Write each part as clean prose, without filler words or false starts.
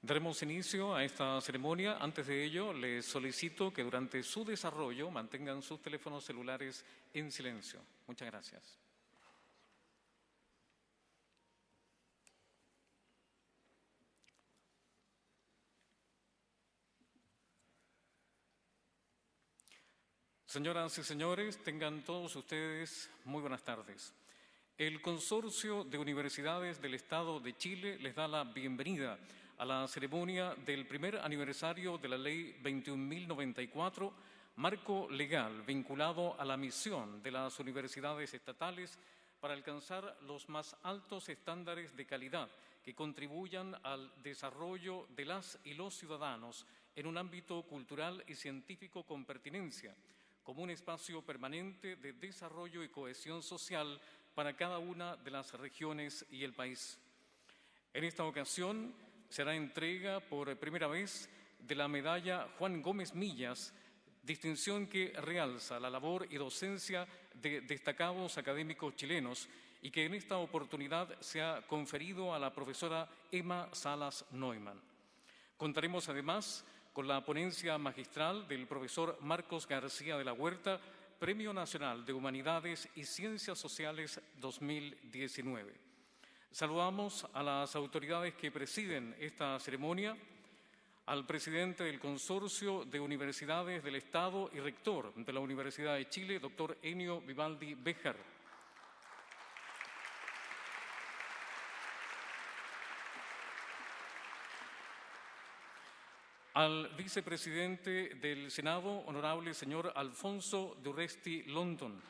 Daremos inicio a esta ceremonia. Antes de ello, les solicito que durante su desarrollo mantengan sus teléfonos celulares en silencio. Muchas gracias. Señoras y señores, tengan todos ustedes muy buenas tardes. El Consorcio de Universidades del Estado de Chile les da la bienvenida a la ceremonia del primer aniversario de la Ley 21.094, marco legal vinculado a la misión de las universidades estatales para alcanzar los más altos estándares de calidad que contribuyan al desarrollo de las y los ciudadanos en un ámbito cultural y científico con pertinencia, como un espacio permanente de desarrollo y cohesión social para cada una de las regiones y el país. En esta ocasión será entrega por primera vez de la medalla Juan Gómez Millas, distinción que realza la labor y docencia de destacados académicos chilenos y que en esta oportunidad se ha conferido a la profesora Emma Salas Neumann. Contaremos además con la ponencia magistral del profesor Marcos García de la Huerta, Premio Nacional de Humanidades y Ciencias Sociales 2019. Saludamos a las autoridades que presiden esta ceremonia, al presidente del Consorcio de Universidades del Estado y rector de la Universidad de Chile, doctor Enio Vivaldi Béjar, al vicepresidente del Senado, honorable señor Alfonso Durresti London,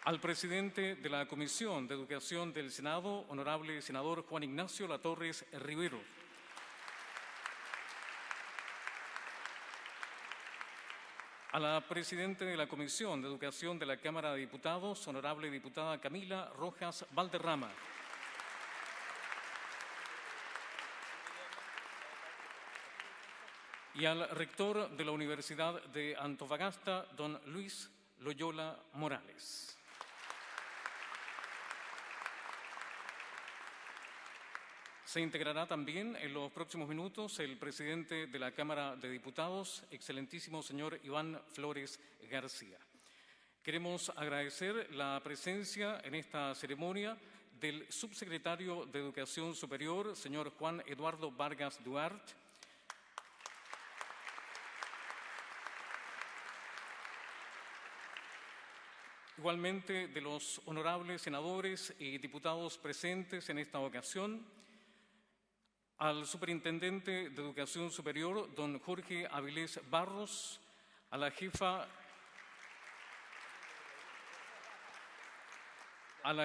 al presidente de la Comisión de Educación del Senado, honorable senador Juan Ignacio Latorres Rivero, a la presidenta de la Comisión de Educación de la Cámara de Diputados, honorable diputada Camila Rojas Valderrama, y al rector de la Universidad de Antofagasta, don Luis Loyola Morales. Se integrará también en los próximos minutos el presidente de la Cámara de Diputados, excelentísimo señor Iván Flores García. Queremos agradecer la presencia en esta ceremonia del subsecretario de Educación Superior, señor Juan Eduardo Vargas Duarte, igualmente de los honorables senadores y diputados presentes en esta ocasión, al superintendente de Educación Superior, don Jorge Avilés Barros, a la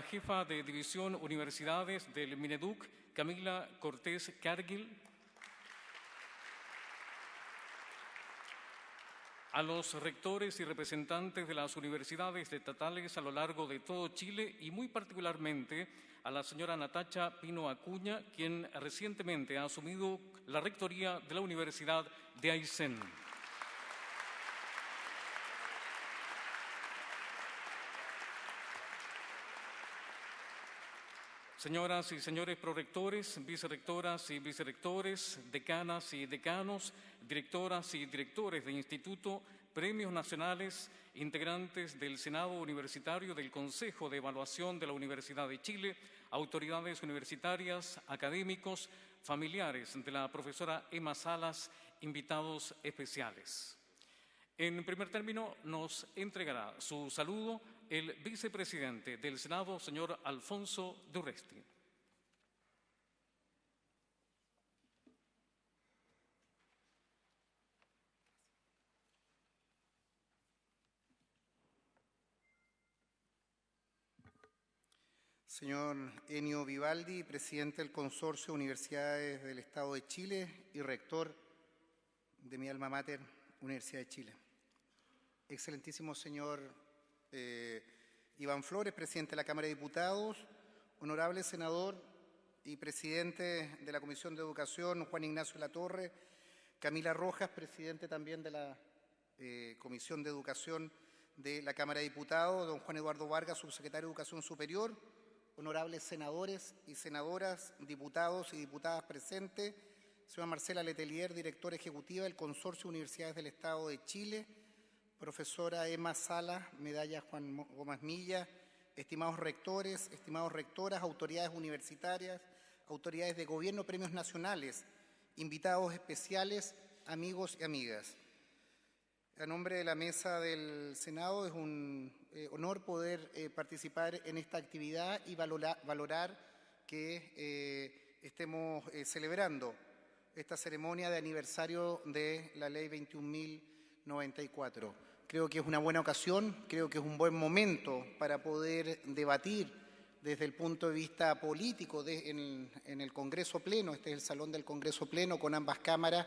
jefa de División Universidades del Mineduc, Camila Cortés Cargil, a los rectores y representantes de las universidades estatales a lo largo de todo Chile y muy particularmente a la señora Natacha Pino Acuña, quien recientemente ha asumido la rectoría de la Universidad de Aysén. Señoras y señores prorectores, vicerrectoras y vicerrectores, decanas y decanos, directoras y directores de instituto, premios nacionales, integrantes del Senado Universitario, del Consejo de Evaluación de la Universidad de Chile, autoridades universitarias, académicos, familiares de la profesora Emma Salas, invitados especiales. En primer término, nos entregará su saludo el vicepresidente del Senado, señor Alfonso Durresti. Señor Enio Vivaldi, presidente del Consorcio de Universidades del Estado de Chile y rector de mi alma mater, Universidad de Chile. Excelentísimo señor Iván Flores, presidente de la Cámara de Diputados, honorable senador y presidente de la Comisión de Educación, Juan Ignacio Latorre, Camila Rojas, presidente también de la Comisión de Educación de la Cámara de Diputados, don Juan Eduardo Vargas, subsecretario de Educación Superior, honorables senadores y senadoras, diputados y diputadas presentes, señora Marcela Letelier, directora ejecutiva del Consorcio de Universidades del Estado de Chile, profesora Emma Sala, medalla Juan Gómez Milla, estimados rectores, estimadas rectoras, autoridades universitarias, autoridades de gobierno, premios nacionales, invitados especiales, amigos y amigas. A nombre de la mesa del Senado es un honor poder participar en esta actividad y valorar que estemos celebrando esta ceremonia de aniversario de la Ley 21.094. Creo que es una buena ocasión, creo que es un buen momento para poder debatir desde el punto de vista político en el Congreso Pleno, este es el Salón del Congreso Pleno, con ambas cámaras,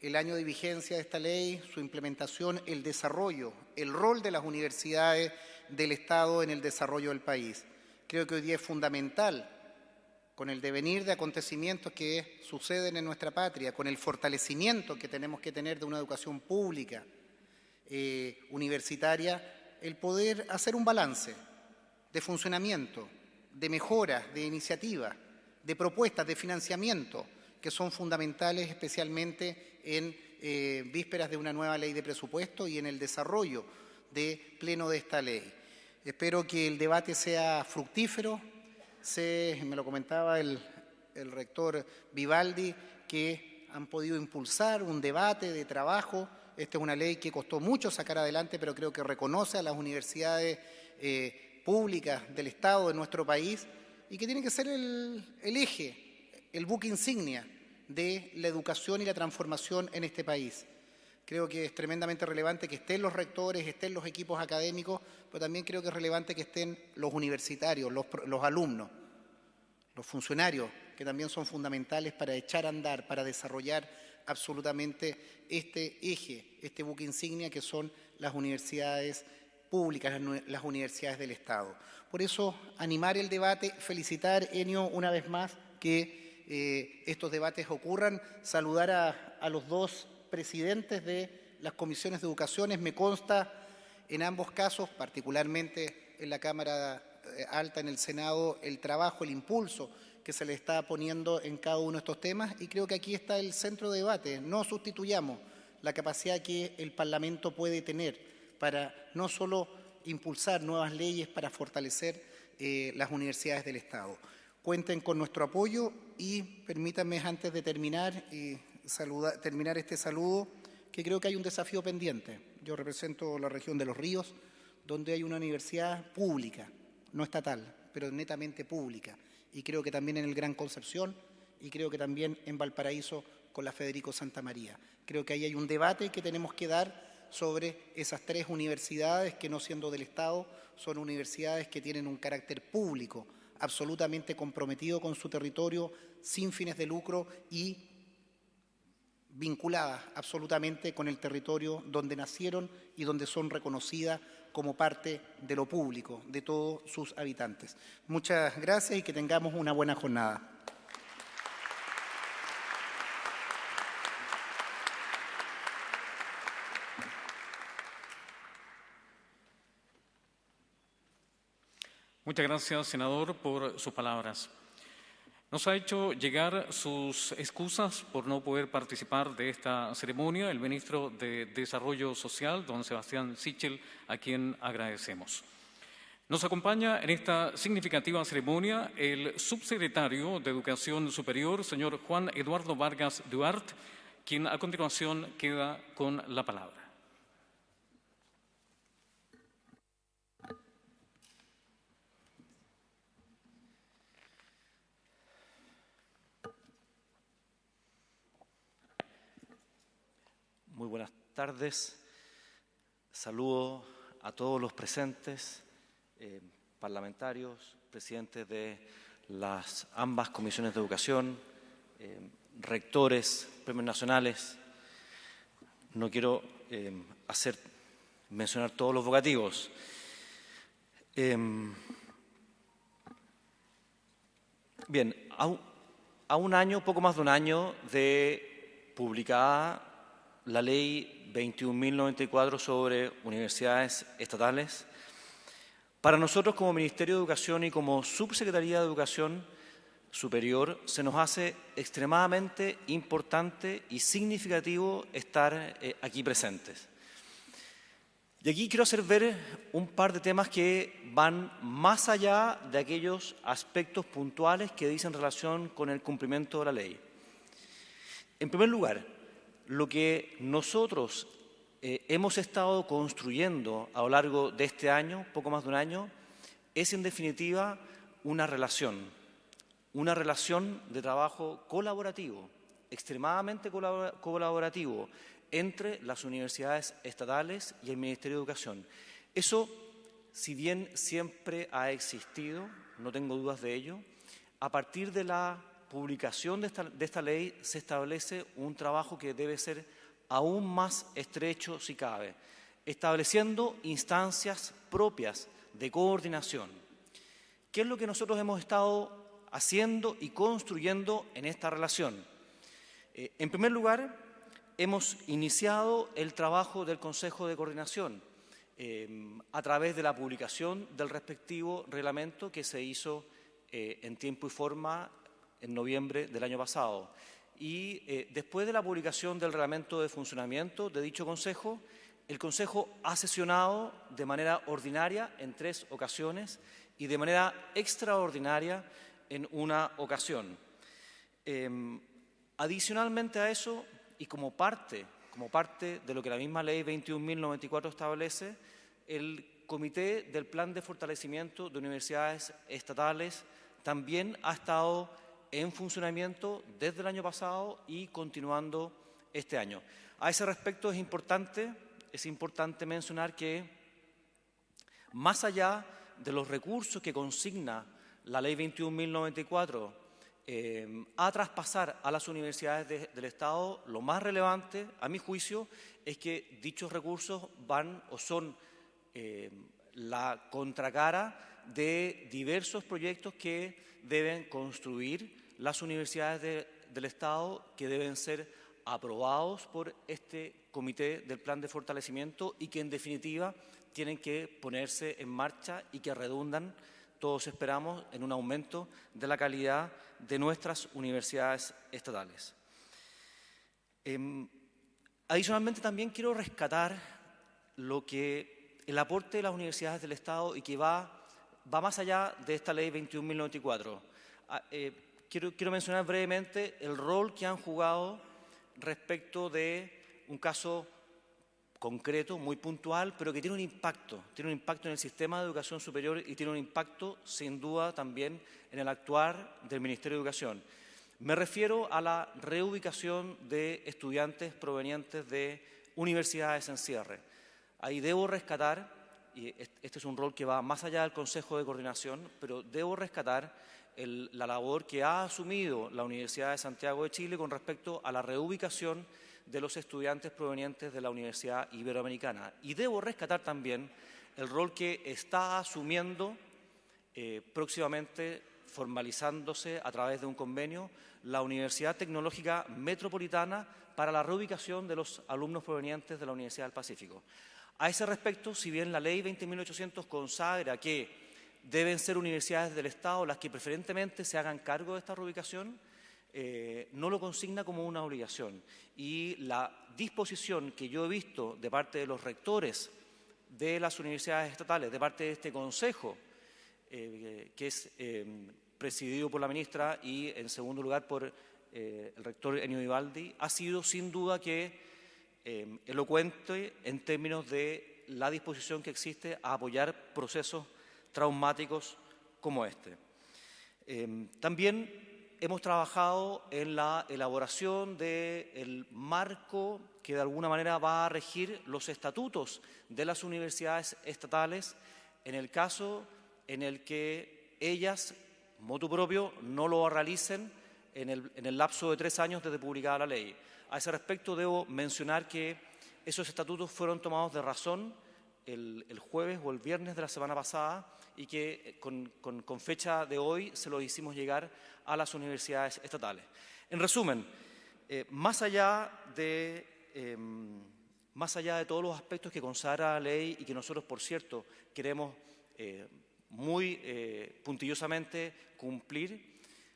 el año de vigencia de esta ley, su implementación, el desarrollo, el rol de las universidades del Estado en el desarrollo del país. Creo que hoy día es fundamental, con el devenir de acontecimientos que suceden en nuestra patria, con el fortalecimiento que tenemos que tener de una educación pública, universitaria, el poder hacer un balance de funcionamiento, de mejoras, de iniciativas, de propuestas, de financiamiento, que son fundamentales especialmente en vísperas de una nueva ley de presupuesto y en el desarrollo pleno de esta ley. Espero que el debate sea fructífero. Me lo comentaba el rector Vivaldi, que han podido impulsar un debate de trabajo. Esta es una ley que costó mucho sacar adelante, pero creo que reconoce a las universidades públicas del Estado de nuestro país y que tiene que ser el eje, el buque insignia de la educación y la transformación en este país. Creo que es tremendamente relevante que estén los rectores, estén los equipos académicos, pero también creo que es relevante que estén los universitarios, los alumnos, los funcionarios, que también son fundamentales para echar a andar, para desarrollar absolutamente este eje, este buque insignia que son las universidades públicas, las universidades del Estado. Por eso, animar el debate, felicitar, Enio, una vez más, que estos debates ocurran, saludar a los dos presidentes de las comisiones de educación. Me consta en ambos casos, particularmente en la Cámara Alta, en el Senado, el trabajo, el impulso que se le está poniendo en cada uno de estos temas, y creo que aquí está el centro de debate. No sustituyamos la capacidad que el Parlamento puede tener para no solo impulsar nuevas leyes para fortalecer las universidades del Estado. Cuenten con nuestro apoyo y permítanme, antes de terminar este saludo, que creo que hay un desafío pendiente. Yo represento la región de Los Ríos, donde hay una universidad pública, no estatal, pero netamente pública. Y creo que también en el Gran Concepción y creo que también en Valparaíso con la Federico Santa María. Creo que ahí hay un debate que tenemos que dar sobre esas tres universidades que, no siendo del Estado, son universidades que tienen un carácter público, absolutamente comprometido con su territorio, sin fines de lucro y vinculadas absolutamente con el territorio donde nacieron y donde son reconocidas como parte de lo público, de todos sus habitantes. Muchas gracias y que tengamos una buena jornada. Muchas gracias, senador, por sus palabras. Nos ha hecho llegar sus excusas por no poder participar de esta ceremonia el ministro de Desarrollo Social, don Sebastián Sichel, a quien agradecemos. Nos acompaña en esta significativa ceremonia el subsecretario de Educación Superior, señor Juan Eduardo Vargas Duarte, quien a continuación queda con la palabra. Muy buenas tardes. Saludo a todos los presentes, parlamentarios, presidentes de ambas comisiones de educación, rectores, premios nacionales. No quiero mencionar todos los vocativos. Bien, a un año, poco más de un año de publicada la Ley 21.094 sobre universidades estatales, Para nosotros como Ministerio de Educación y como Subsecretaría de Educación Superior se nos hace extremadamente importante y significativo estar aquí presentes. Y aquí quiero hacer ver un par de temas que van más allá de aquellos aspectos puntuales que dicen relación con el cumplimiento de la ley. En primer lugar, lo que nosotros hemos estado construyendo a lo largo de este año, poco más de un año, es en definitiva una relación de trabajo colaborativo, extremadamente colaborativo, entre las universidades estatales y el Ministerio de Educación. Eso, si bien siempre ha existido, no tengo dudas de ello, a partir de la publicación de esta ley se establece un trabajo que debe ser aún más estrecho si cabe, estableciendo instancias propias de coordinación. ¿Qué es lo que nosotros hemos estado haciendo y construyendo en esta relación? En primer lugar, hemos iniciado el trabajo del Consejo de Coordinación a través de la publicación del respectivo reglamento que se hizo en tiempo y forma en noviembre del año pasado. Y después de la publicación del reglamento de funcionamiento de dicho Consejo, el Consejo ha sesionado de manera ordinaria en 3 ocasiones y de manera extraordinaria en una ocasión. Adicionalmente a eso, y como parte de lo que la misma Ley 21.094 establece, el Comité del Plan de Fortalecimiento de Universidades Estatales también ha estado en funcionamiento desde el año pasado y continuando este año. A ese respecto es importante mencionar que, más allá de los recursos que consigna la Ley 21.094, a traspasar a las universidades del Estado, lo más relevante, a mi juicio, es que dichos recursos van o son la contracara de diversos proyectos que deben construir las universidades del Estado, que deben ser aprobados por este Comité del Plan de Fortalecimiento y que, en definitiva, tienen que ponerse en marcha y que redundan, todos esperamos, en un aumento de la calidad de nuestras universidades estatales. Adicionalmente, también quiero rescatar el aporte de las universidades del Estado y que va más allá de esta Ley 21.094. Quiero mencionar brevemente el rol que han jugado respecto de un caso concreto, muy puntual, pero que tiene un impacto en el sistema de educación superior y tiene un impacto, sin duda, también en el actuar del Ministerio de Educación. Me refiero a la reubicación de estudiantes provenientes de universidades en cierre. Ahí debo rescatar, y este es un rol que va más allá del Consejo de Coordinación, pero debo rescatar la labor que ha asumido la Universidad de Santiago de Chile con respecto a la reubicación de los estudiantes provenientes de la Universidad Iberoamericana. Y debo rescatar también el rol que está asumiendo próximamente, formalizándose a través de un convenio, la Universidad Tecnológica Metropolitana para la reubicación de los alumnos provenientes de la Universidad del Pacífico. A ese respecto, si bien la Ley 20.800 consagra que deben ser universidades del Estado las que preferentemente se hagan cargo de esta reubicación, no lo consigna como una obligación. Y la disposición que yo he visto de parte de los rectores de las universidades estatales, de parte de este Consejo, que es presidido por la ministra y, en segundo lugar, por el rector Ennio Vivaldi, ha sido sin duda que elocuente en términos de la disposición que existe a apoyar procesos traumáticos como este. También hemos trabajado en la elaboración del marco que de alguna manera va a regir los estatutos de las universidades estatales en el caso en el que ellas, motu propio, no lo realicen en el lapso de 3 años desde publicada la ley. A ese respecto debo mencionar que esos estatutos fueron tomados de razón el jueves o el viernes de la semana pasada y que con fecha de hoy se lo hicimos llegar a las universidades estatales. En resumen, más allá de todos los aspectos que consagra la ley y que nosotros, por cierto, queremos muy puntillosamente cumplir.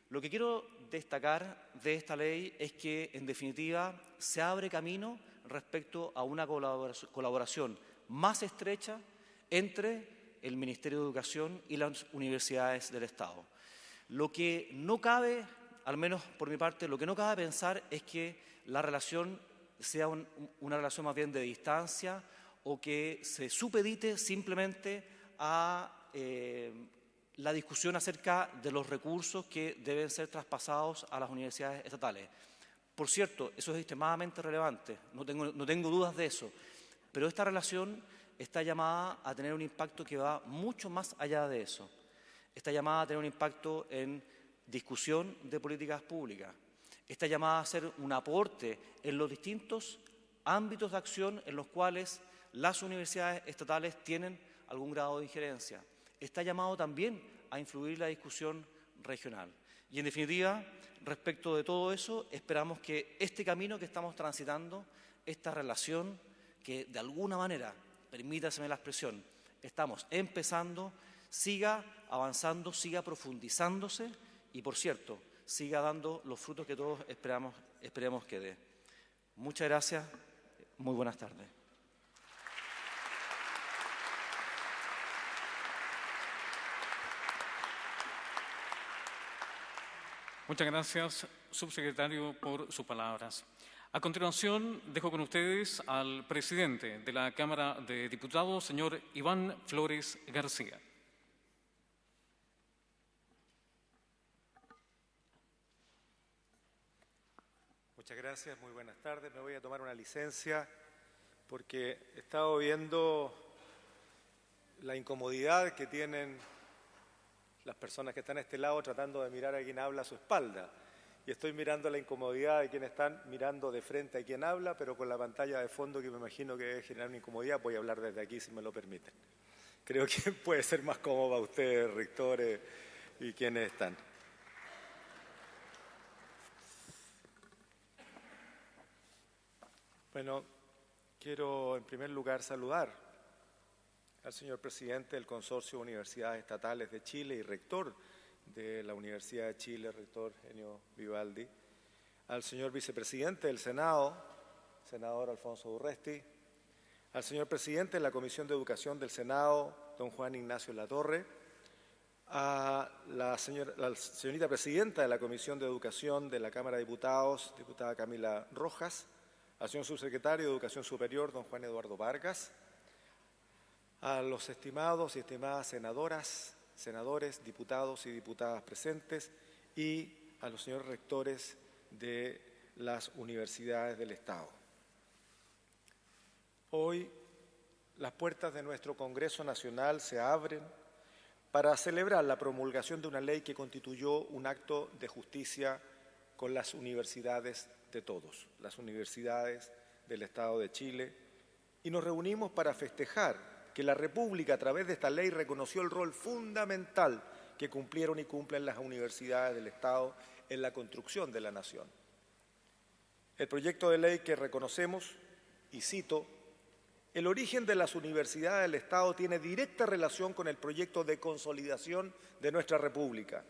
Lo que quiero destacar de esta ley es que, en definitiva, se abre camino respecto a una colaboración más estrecha entre el Ministerio de Educación y las universidades del Estado. Lo que no cabe, al menos por mi parte, lo que no cabe pensar es que la relación sea una relación más bien de distancia o que se supedite simplemente a la discusión acerca de los recursos que deben ser traspasados a las universidades estatales. Por cierto, eso es extremadamente relevante, no tengo dudas de eso, pero esta relación está llamada a tener un impacto que va mucho más allá de eso. Está llamada a tener un impacto en discusión de políticas públicas. Está llamada a ser un aporte en los distintos ámbitos de acción en los cuales las universidades estatales tienen algún grado de injerencia. Está llamado también a influir la discusión regional. Y, en definitiva, respecto de todo eso, esperamos que este camino que estamos transitando, esta relación que de alguna manera, permítaseme la expresión, estamos empezando, siga avanzando, siga profundizándose y, por cierto, siga dando los frutos que todos esperemos que dé. Muchas gracias. Muy buenas tardes. Muchas gracias, subsecretario, por sus palabras. A continuación, dejo con ustedes al presidente de la Cámara de Diputados, señor Iván Flores García. Muchas gracias, muy buenas tardes. Me voy a tomar una licencia porque he estado viendo la incomodidad que tienen las personas que están a este lado tratando de mirar a quien habla a su espalda. Y estoy mirando la incomodidad de quienes están mirando de frente a quien habla, pero con la pantalla de fondo que me imagino que debe generar una incomodidad. Voy a hablar desde aquí, si me lo permiten. Creo que puede ser más cómodo para ustedes, rectores y quienes están. Bueno, quiero en primer lugar saludar al señor presidente del Consorcio de Universidades Estatales de Chile y rector de la Universidad de Chile, rector Enio Vivaldi, al señor vicepresidente del Senado, senador Alfonso Urresti, al señor presidente de la Comisión de Educación del Senado, don Juan Ignacio Latorre, a la señorita presidenta de la Comisión de Educación de la Cámara de Diputados, diputada Camila Rojas, al señor subsecretario de Educación Superior, don Juan Eduardo Vargas, a los estimados y estimadas senadoras, senadores, diputados y diputadas presentes y a los señores rectores de las universidades del Estado. Hoy las puertas de nuestro Congreso Nacional se abren para celebrar la promulgación de una ley que constituyó un acto de justicia con las universidades de todos, las universidades del Estado de Chile, y nos reunimos para festejar que la República, a través de esta ley, reconoció el rol fundamental que cumplieron y cumplen las universidades del Estado en la construcción de la nación. El proyecto de ley que reconocemos, y cito, el origen de las universidades del Estado tiene directa relación con el proyecto de consolidación de nuestra República,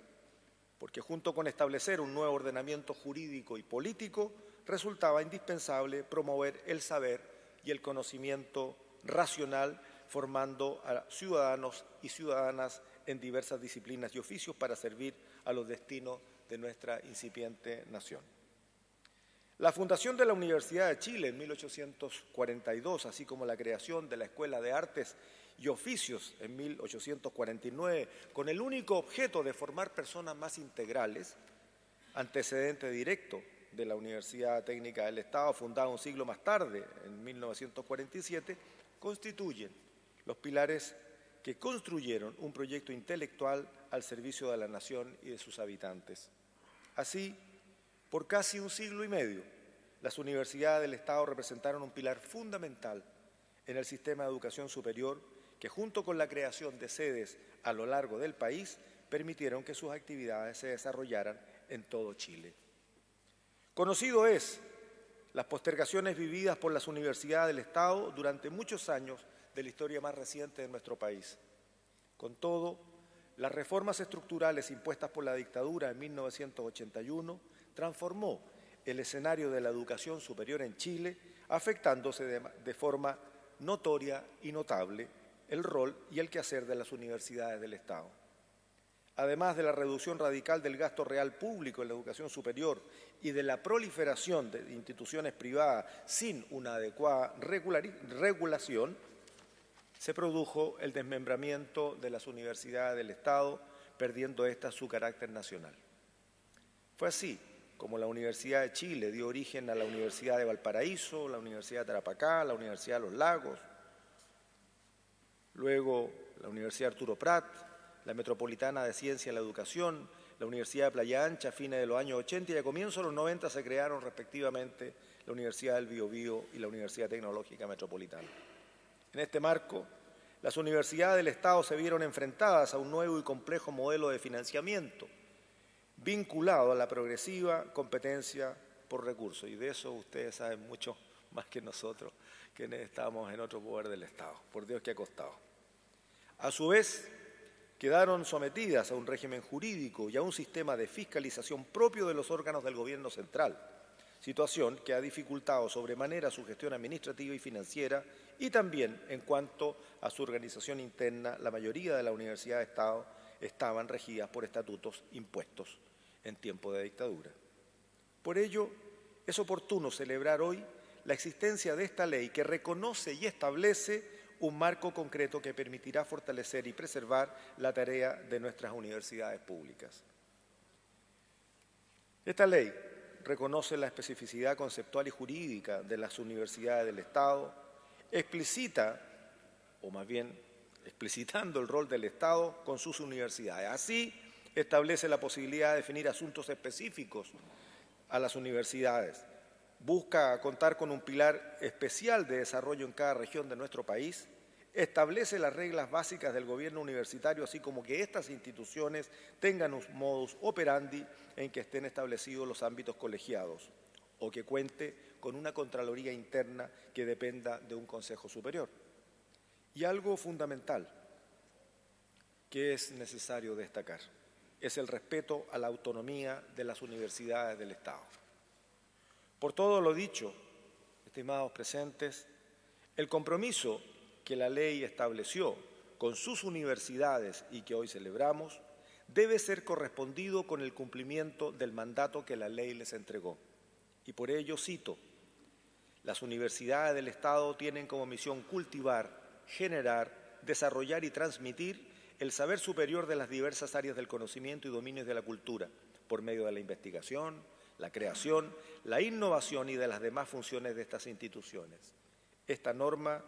porque junto con establecer un nuevo ordenamiento jurídico y político, resultaba indispensable promover el saber y el conocimiento racional, formando a ciudadanos y ciudadanas en diversas disciplinas y oficios para servir a los destinos de nuestra incipiente nación. La fundación de la Universidad de Chile en 1842, así como la creación de la Escuela de Artes y Oficios en 1849, con el único objeto de formar personas más integrales, antecedente directo de la Universidad Técnica del Estado, fundada un siglo más tarde, en 1947, constituyen los pilares que construyeron un proyecto intelectual al servicio de la nación y de sus habitantes. Así, por casi un siglo y medio, las universidades del Estado representaron un pilar fundamental en el sistema de educación superior que, junto con la creación de sedes a lo largo del país, permitieron que sus actividades se desarrollaran en todo Chile. Conocido es las postergaciones vividas por las universidades del Estado durante muchos años de la historia más reciente de nuestro país. Con todo, las reformas estructurales impuestas por la dictadura en 1981 transformó el escenario de la educación superior en Chile, afectándose de forma notoria y notable el rol y el quehacer de las universidades del Estado. Además de la reducción radical del gasto real público en la educación superior y de la proliferación de instituciones privadas sin una adecuada regulación, se produjo el desmembramiento de las universidades del Estado, perdiendo éstas su carácter nacional. Fue así como la Universidad de Chile dio origen a la Universidad de Valparaíso, la Universidad de Tarapacá, la Universidad de Los Lagos, luego la Universidad Arturo Prat, la Metropolitana de Ciencia y la Educación, la Universidad de Playa Ancha a fines de los años 80 y a comienzos de los 90 se crearon respectivamente la Universidad del Biobío y la Universidad Tecnológica Metropolitana. En este marco, las universidades del Estado se vieron enfrentadas a un nuevo y complejo modelo de financiamiento vinculado a la progresiva competencia por recursos. Y de eso ustedes saben mucho más que nosotros, que estamos en otro poder del Estado. Por Dios que ha costado. A su vez, quedaron sometidas a un régimen jurídico y a un sistema de fiscalización propio de los órganos del Gobierno central, situación que ha dificultado sobremanera su gestión administrativa y financiera y también en cuanto a su organización interna, la mayoría de las universidades de Estado estaban regidas por estatutos impuestos en tiempo de dictadura. Por ello, es oportuno celebrar hoy la existencia de esta ley que reconoce y establece un marco concreto que permitirá fortalecer y preservar la tarea de nuestras universidades públicas. Esta ley reconoce la especificidad conceptual y jurídica de las universidades del Estado, explicita, o más bien explicitando el rol del Estado con sus universidades. Así, establece la posibilidad de definir asuntos específicos a las universidades. Busca contar con un pilar especial de desarrollo en cada región de nuestro país, establece las reglas básicas del gobierno universitario, así como que estas instituciones tengan un modus operandi en que estén establecidos los ámbitos colegiados o que cuente con una Contraloría interna que dependa de un Consejo Superior. Y algo fundamental que es necesario destacar es el respeto a la autonomía de las universidades del Estado. Por todo lo dicho, estimados presentes, el compromiso que la ley estableció con sus universidades y que hoy celebramos debe ser correspondido con el cumplimiento del mandato que la ley les entregó. Y por ello cito, las universidades del Estado tienen como misión cultivar, generar, desarrollar y transmitir el saber superior de las diversas áreas del conocimiento y dominios de la cultura, por medio de la investigación, la creación, la innovación y de las demás funciones de estas instituciones. Esta norma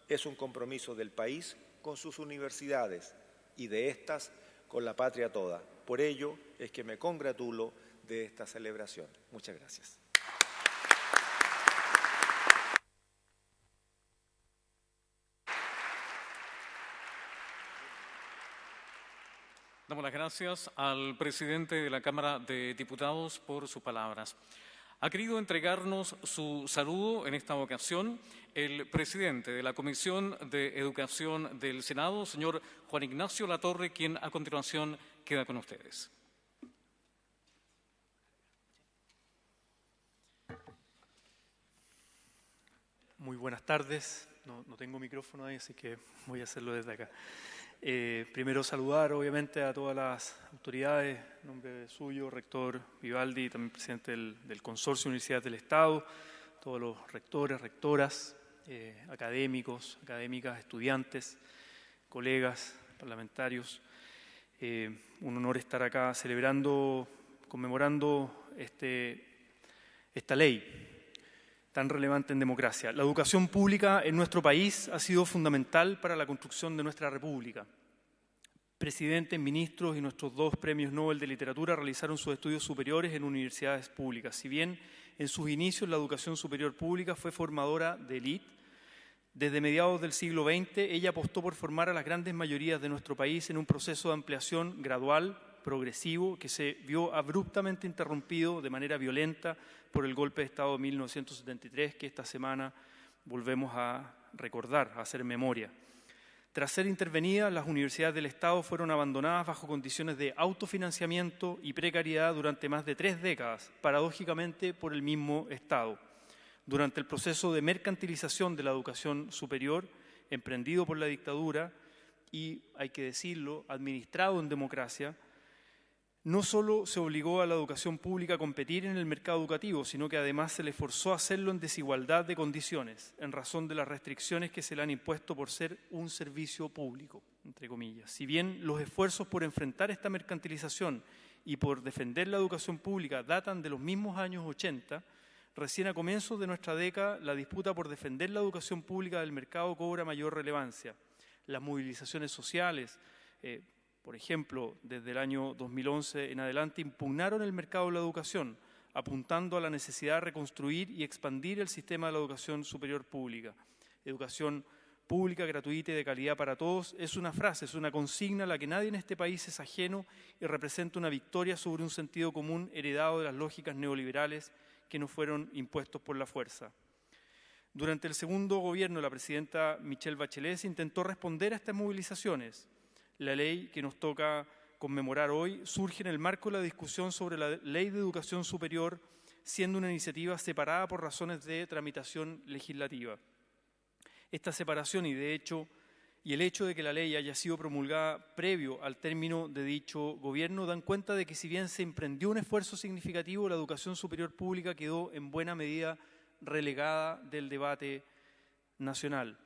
es un compromiso del país con sus universidades y de estas con la patria toda. Por ello es que me congratulo de esta celebración. Muchas gracias. Damos las gracias al presidente de la Cámara de Diputados por sus palabras. Ha querido entregarnos su saludo en esta ocasión el presidente de la Comisión de Educación del Senado, señor Juan Ignacio Latorre, quien a continuación queda con ustedes. Muy buenas tardes. No tengo micrófono ahí, así que voy a hacerlo desde acá. Primero saludar obviamente a todas las autoridades, en nombre suyo, rector Vivaldi, también presidente del Consorcio de Universidades del Estado, todos los rectores, rectoras, académicos, académicas, estudiantes, colegas, parlamentarios. Un honor estar acá celebrando, conmemorando esta ley tan relevante en democracia. La educación pública en nuestro país ha sido fundamental para la construcción de nuestra república. Presidentes, ministros y nuestros 2 premios Nobel de Literatura realizaron sus estudios superiores en universidades públicas. Si bien en sus inicios la educación superior pública fue formadora de élite, desde mediados del siglo XX ella apostó por formar a las grandes mayorías de nuestro país en un proceso de ampliación gradual, progresivo, que se vio abruptamente interrumpido de manera violenta por el golpe de Estado de 1973, que esta semana volvemos a recordar, a hacer memoria. Tras ser intervenidas, las universidades del Estado fueron abandonadas bajo condiciones de autofinanciamiento y precariedad durante más de 3 décadas, paradójicamente por el mismo Estado. Durante el proceso de mercantilización de la educación superior, emprendido por la dictadura y, hay que decirlo, administrado en democracia, no solo se obligó a la educación pública a competir en el mercado educativo, sino que además se le forzó a hacerlo en desigualdad de condiciones, en razón de las restricciones que se le han impuesto por ser un servicio público, entre comillas. Si bien los esfuerzos por enfrentar esta mercantilización y por defender la educación pública datan de los mismos años 80, recién a comienzos de nuestra década la disputa por defender la educación pública del mercado cobra mayor relevancia. Las movilizaciones sociales, por ejemplo, desde el año 2011 en adelante, impugnaron el mercado de la educación, apuntando a la necesidad de reconstruir y expandir el sistema de la educación superior pública. Educación pública, gratuita y de calidad para todos es una frase, es una consigna a la que nadie en este país es ajeno y representa una victoria sobre un sentido común heredado de las lógicas neoliberales que nos fueron impuestos por la fuerza. Durante el segundo gobierno de la presidenta Michelle Bachelet se intentó responder a estas movilizaciones. La ley que nos toca conmemorar hoy surge en el marco de la discusión sobre la Ley de Educación Superior, siendo una iniciativa separada por razones de tramitación legislativa. Esta separación y el hecho de que la ley haya sido promulgada previo al término de dicho gobierno dan cuenta de que si bien se emprendió un esfuerzo significativo, la educación superior pública quedó en buena medida relegada del debate nacional.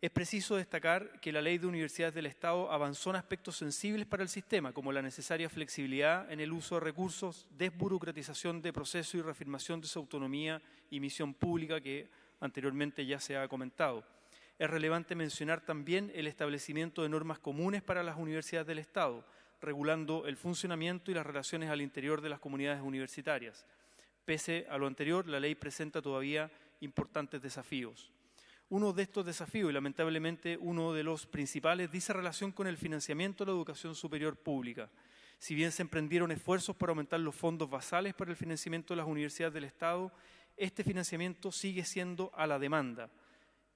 Es preciso destacar que la Ley de Universidades del Estado avanzó en aspectos sensibles para el sistema, como la necesaria flexibilidad en el uso de recursos, desburocratización de procesos y reafirmación de su autonomía y misión pública que anteriormente ya se ha comentado. Es relevante mencionar también el establecimiento de normas comunes para las universidades del Estado, regulando el funcionamiento y las relaciones al interior de las comunidades universitarias. Pese a lo anterior, la ley presenta todavía importantes desafíos. Uno de estos desafíos, y lamentablemente uno de los principales, dice relación con el financiamiento de la educación superior pública. Si bien se emprendieron esfuerzos para aumentar los fondos basales para el financiamiento de las universidades del Estado, este financiamiento sigue siendo a la demanda.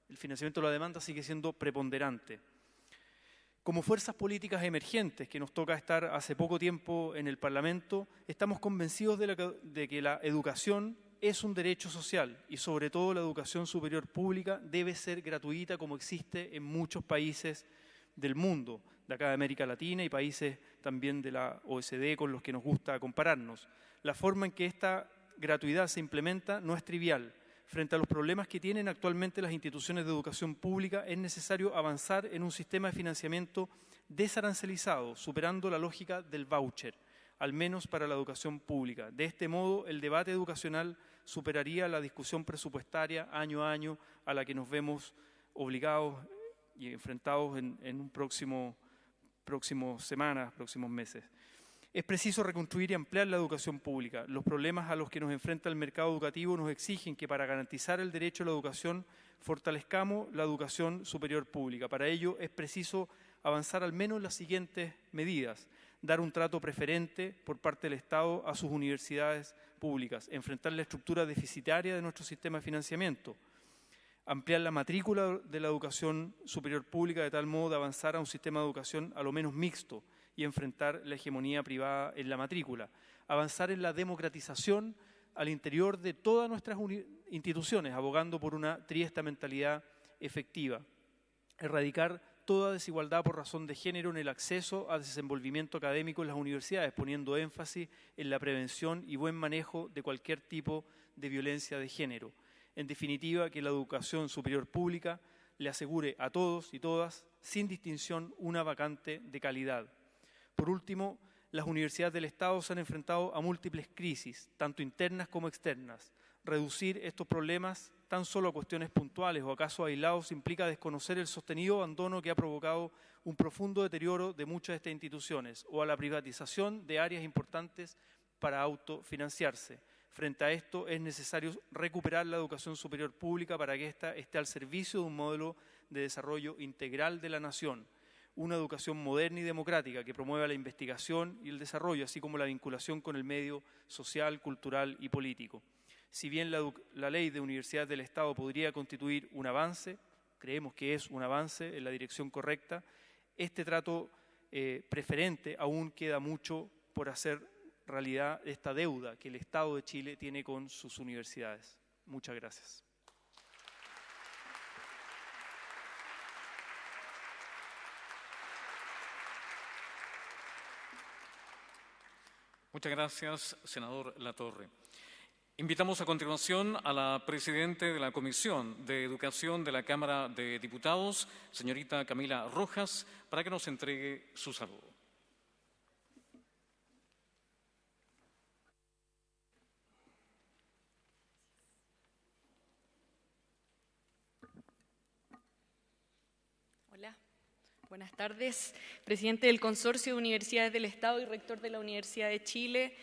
El financiamiento de la demanda sigue siendo preponderante. Como fuerzas políticas emergentes, que nos toca estar hace poco tiempo en el Parlamento, estamos convencidos de que la educación es un derecho social y sobre todo la educación superior pública debe ser gratuita como existe en muchos países del mundo, de acá de América Latina y países también de la OECD con los que nos gusta compararnos. La forma en que esta gratuidad se implementa no es trivial. Frente a los problemas que tienen actualmente las instituciones de educación pública, es necesario avanzar en un sistema de financiamiento desarancelizado, superando la lógica del voucher, al menos para la educación pública. De este modo, el debate educacional superaría la discusión presupuestaria año a año a la que nos vemos obligados y enfrentados en un próximas semanas, próximos meses. Es preciso reconstruir y ampliar la educación pública. Los problemas a los que nos enfrenta el mercado educativo nos exigen que para garantizar el derecho a la educación fortalezcamos la educación superior pública. Para ello es preciso avanzar al menos las siguientes medidas: dar un trato preferente por parte del Estado a sus universidades públicas, enfrentar la estructura deficitaria de nuestro sistema de financiamiento, ampliar la matrícula de la educación superior pública de tal modo de avanzar a un sistema de educación a lo menos mixto y enfrentar la hegemonía privada en la matrícula, avanzar en la democratización al interior de todas nuestras instituciones, abogando por una triestamentalidad efectiva, erradicar toda desigualdad por razón de género en el acceso a desenvolvimiento académico en las universidades, poniendo énfasis en la prevención y buen manejo de cualquier tipo de violencia de género. En definitiva, que la educación superior pública le asegure a todos y todas, sin distinción, una vacante de calidad. Por último, las universidades del Estado se han enfrentado a múltiples crisis, tanto internas como externas. Reducir estos problemas tan solo a cuestiones puntuales o a casos aislados implica desconocer el sostenido abandono que ha provocado un profundo deterioro de muchas de estas instituciones o a la privatización de áreas importantes para autofinanciarse. Frente a esto, es necesario recuperar la educación superior pública para que ésta esté al servicio de un modelo de desarrollo integral de la nación. Una educación moderna y democrática que promueva la investigación y el desarrollo, así como la vinculación con el medio social, cultural y político. Si bien la ley de universidades del Estado podría constituir un avance, creemos que es un avance en la dirección correcta. Este trato preferente aún queda mucho por hacer realidad esta deuda que el Estado de Chile tiene con sus universidades. Muchas gracias. Muchas gracias, senador Latorre. Invitamos a continuación a la presidenta de la Comisión de Educación de la Cámara de Diputados, señorita Camila Rojas, para que nos entregue su saludo. Hola, buenas tardes. Presidente del Consorcio de Universidades del Estado y rector de la Universidad de Chile,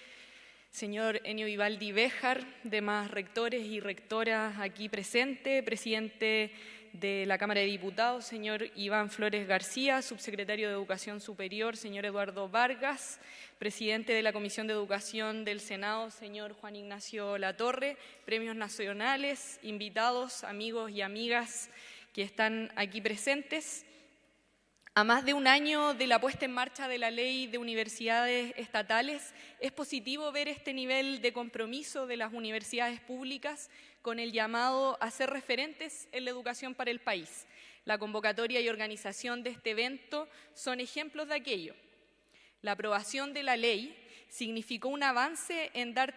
señor Enio Vivaldi Béjar, demás rectores y rectoras aquí presentes, presidente de la Cámara de Diputados, señor Iván Flores García, subsecretario de Educación Superior, señor Eduardo Vargas, presidente de la Comisión de Educación del Senado, señor Juan Ignacio Latorre, premios nacionales, invitados, amigos y amigas que están aquí presentes. A más de un año de la puesta en marcha de la Ley de Universidades Estatales, es positivo ver este nivel de compromiso de las universidades públicas con el llamado a ser referentes en la educación para el país. La convocatoria y organización de este evento son ejemplos de aquello. La aprobación de la ley significó un avance en dar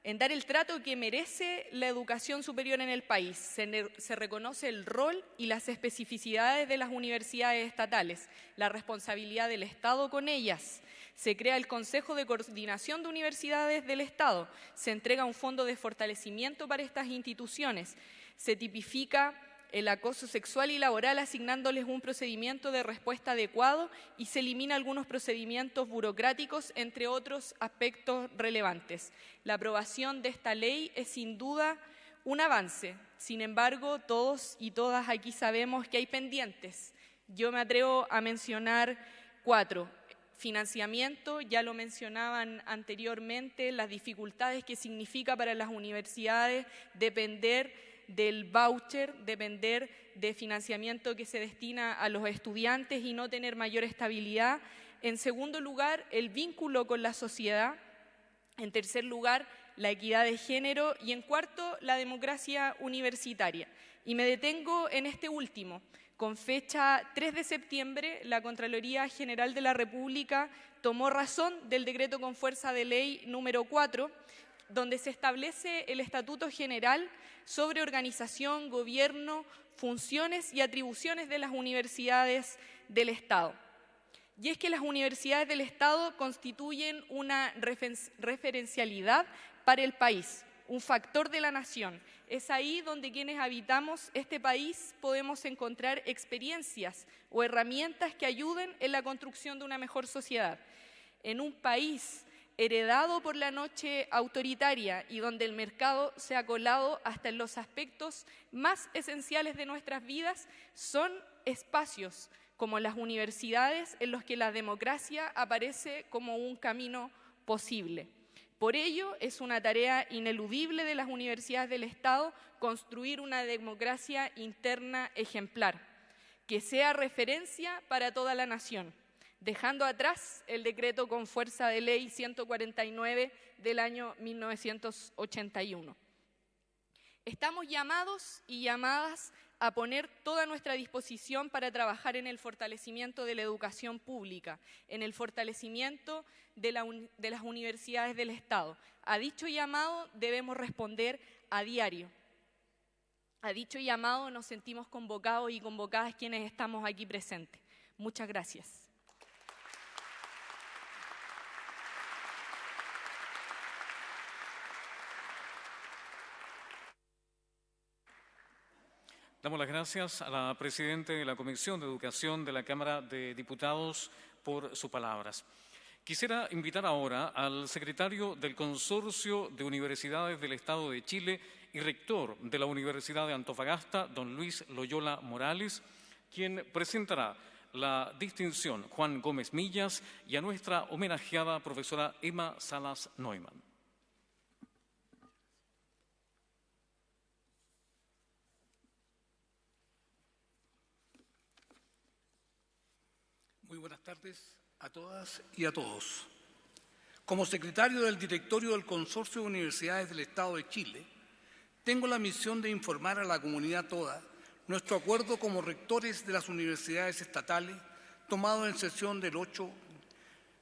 el trato que merece la educación superior en el país. Se reconoce el rol y las especificidades de las universidades estatales, la responsabilidad del Estado con ellas. Se crea el Consejo de Coordinación de Universidades del Estado. Se entrega un fondo de fortalecimiento para estas instituciones. Se tipifica el acoso sexual y laboral asignándoles un procedimiento de respuesta adecuado y se elimina algunos procedimientos burocráticos, entre otros aspectos relevantes. La aprobación de esta ley es sin duda un avance. Sin embargo, todos y todas aquí sabemos que hay pendientes. Yo me atrevo a mencionar 4. Financiamiento, ya lo mencionaban anteriormente, las dificultades que significa para las universidades depender del voucher, depender de financiamiento que se destina a los estudiantes y no tener mayor estabilidad. En segundo lugar, el vínculo con la sociedad. En tercer lugar, la equidad de género. Y en cuarto, la democracia universitaria. Y me detengo en este último. Con fecha 3 de septiembre, la Contraloría General de la República tomó razón del decreto con fuerza de ley número 4, donde se establece el Estatuto General sobre organización, gobierno, funciones y atribuciones de las universidades del Estado. Y es que las universidades del Estado constituyen una referencialidad para el país, un factor de la nación. Es ahí donde quienes habitamos este país podemos encontrar experiencias o herramientas que ayuden en la construcción de una mejor sociedad. En un país heredado por la noche autoritaria y donde el mercado se ha colado hasta en los aspectos más esenciales de nuestras vidas, son espacios como las universidades en los que la democracia aparece como un camino posible. Por ello, es una tarea ineludible de las universidades del Estado construir una democracia interna ejemplar, que sea referencia para toda la nación, dejando atrás el decreto con fuerza de ley 149 del año 1981. Estamos llamados y llamadas a poner toda nuestra disposición para trabajar en el fortalecimiento de la educación pública, en el fortalecimiento de las universidades del Estado. A dicho llamado debemos responder a diario. A dicho llamado nos sentimos convocados y convocadas quienes estamos aquí presentes. Muchas gracias. Damos las gracias a la presidenta de la Comisión de Educación de la Cámara de Diputados por sus palabras. Quisiera invitar ahora al secretario del Consorcio de Universidades del Estado de Chile y rector de la Universidad de Antofagasta, don Luis Loyola Morales, quien presentará la distinción Juan Gómez Millas y a nuestra homenajeada profesora Emma Salas Neumann. Muy buenas tardes a todas y a todos. Como secretario del Directorio del Consorcio de Universidades del Estado de Chile, tengo la misión de informar a la comunidad toda nuestro acuerdo como rectores de las universidades estatales tomado en sesión del 8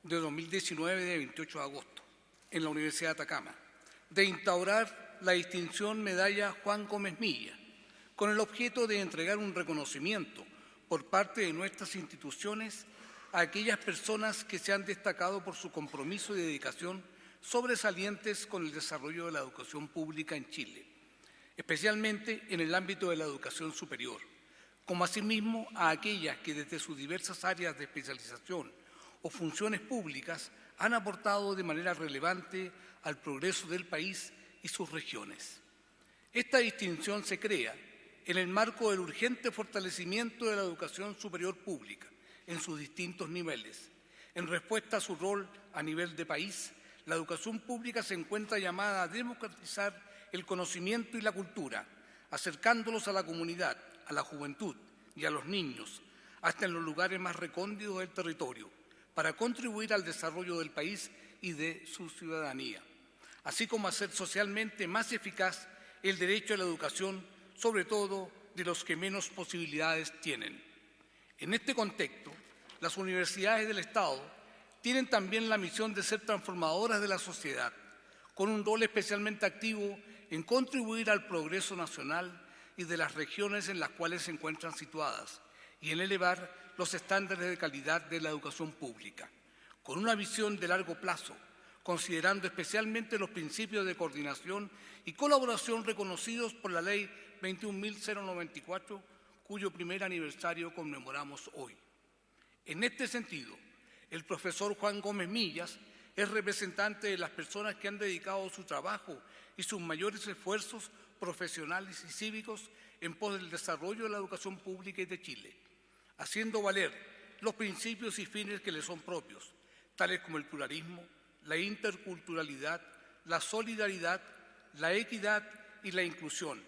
de 2019 de 28 de agosto en la Universidad de Atacama, de instaurar la distinción Medalla Juan Gómez Milla, con el objeto de entregar un reconocimiento por parte de nuestras instituciones a aquellas personas que se han destacado por su compromiso y dedicación sobresalientes con el desarrollo de la educación pública en Chile, especialmente en el ámbito de la educación superior, como asimismo a aquellas que desde sus diversas áreas de especialización o funciones públicas han aportado de manera relevante al progreso del país y sus regiones. Esta distinción se crea en el marco del urgente fortalecimiento de la educación superior pública en sus distintos niveles. En respuesta a su rol a nivel de país, la educación pública se encuentra llamada a democratizar el conocimiento y la cultura, acercándolos a la comunidad, a la juventud y a los niños, hasta en los lugares más recónditos del territorio, para contribuir al desarrollo del país y de su ciudadanía, así como hacer socialmente más eficaz el derecho a la educación, sobre todo de los que menos posibilidades tienen. En este contexto, las universidades del Estado tienen también la misión de ser transformadoras de la sociedad, con un rol especialmente activo en contribuir al progreso nacional y de las regiones en las cuales se encuentran situadas, y en elevar los estándares de calidad de la educación pública, con una visión de largo plazo, considerando especialmente los principios de coordinación y colaboración reconocidos por la Ley 21.094, cuyo primer aniversario conmemoramos hoy. En este sentido, el profesor Juan Gómez Millas es representante de las personas que han dedicado su trabajo y sus mayores esfuerzos profesionales y cívicos en pos del desarrollo de la educación pública y de Chile, haciendo valer los principios y fines que le son propios, tales como el pluralismo, la interculturalidad, la solidaridad, la equidad y la inclusión,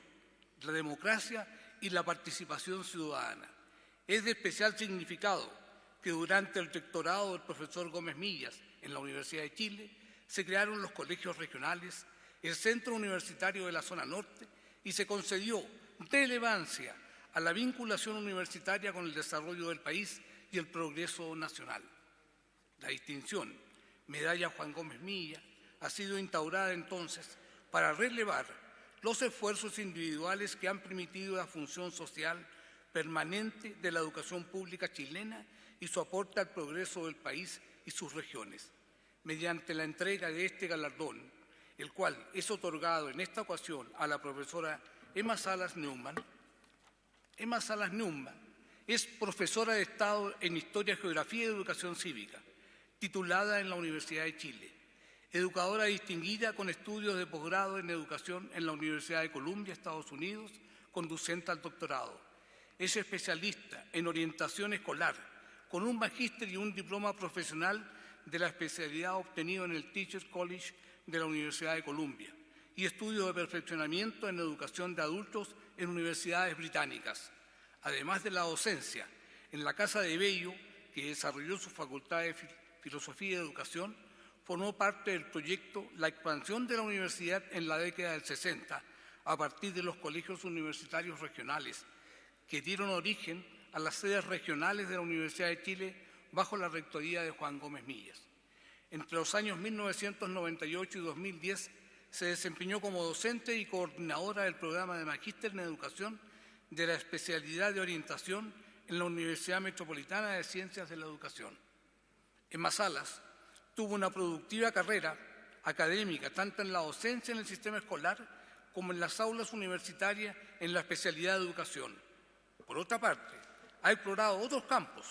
la democracia y la participación ciudadana. Es de especial significado que durante el rectorado del profesor Gómez Millas en la Universidad de Chile se crearon los colegios regionales, el Centro Universitario de la Zona Norte y se concedió relevancia a la vinculación universitaria con el desarrollo del país y el progreso nacional. La distinción Medalla Juan Gómez Milla ha sido instaurada entonces para relevar los esfuerzos individuales que han permitido la función social permanente de la educación pública chilena y su aporte al progreso del país y sus regiones, mediante la entrega de este galardón, el cual es otorgado en esta ocasión a la profesora Emma Salas Neumann. Emma Salas Neumann es profesora de Estado en Historia, Geografía y Educación Cívica, titulada en la Universidad de Chile, educadora distinguida con estudios de posgrado en Educación en la Universidad de Columbia, Estados Unidos, conducente al doctorado. Es especialista en orientación escolar, con un magíster y un diploma profesional de la especialidad obtenido en el Teachers College de la Universidad de Columbia y estudios de perfeccionamiento en educación de adultos en universidades británicas, además de la docencia en la Casa de Bello, que desarrolló su facultad de Filosofía y Educación. Formó parte del proyecto La expansión de la universidad en la década del 60, a partir de los colegios universitarios regionales, que dieron origen a las sedes regionales de la Universidad de Chile bajo la rectoría de Juan Gómez Millas. Entre los años 1998 y 2010 se desempeñó como docente y coordinadora del programa de Magíster en Educación de la especialidad de orientación en la Universidad Metropolitana de Ciencias de la Educación. Emma Salas tuvo una productiva carrera académica, tanto en la docencia en el sistema escolar como en las aulas universitarias en la especialidad de educación. Por otra parte, ha explorado otros campos,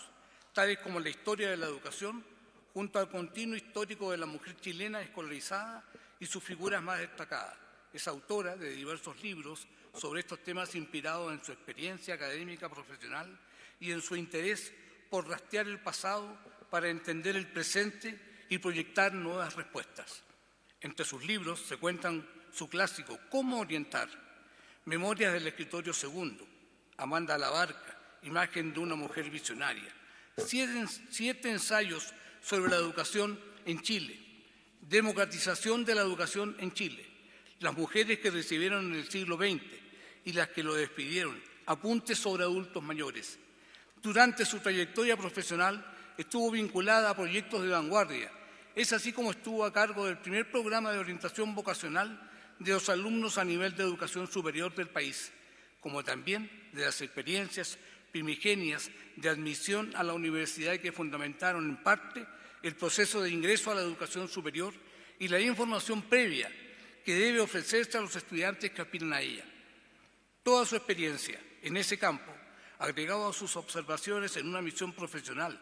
tales como la historia de la educación, junto al continuo histórico de la mujer chilena escolarizada y sus figuras más destacadas. Es autora de diversos libros sobre estos temas inspirados en su experiencia académica profesional y en su interés por rastrear el pasado para entender el presente y proyectar nuevas respuestas. Entre sus libros se cuentan su clásico «Cómo orientar», Memorias del escritorio segundo, Amanda Labarca, Imagen de una mujer visionaria, 7 ensayos sobre la educación en Chile, democratización de la educación en Chile, las mujeres que recibieron en el siglo XX y las que lo despidieron, apuntes sobre adultos mayores. Durante su trayectoria profesional estuvo vinculada a proyectos de vanguardia. Es así como estuvo a cargo del primer programa de orientación vocacional de los alumnos a nivel de educación superior del país, como también de las experiencias primigenias de admisión a la universidad que fundamentaron en parte el proceso de ingreso a la educación superior y la información previa que debe ofrecerse a los estudiantes que aspiran a ella. Toda su experiencia en ese campo, agregado a sus observaciones en una misión profesional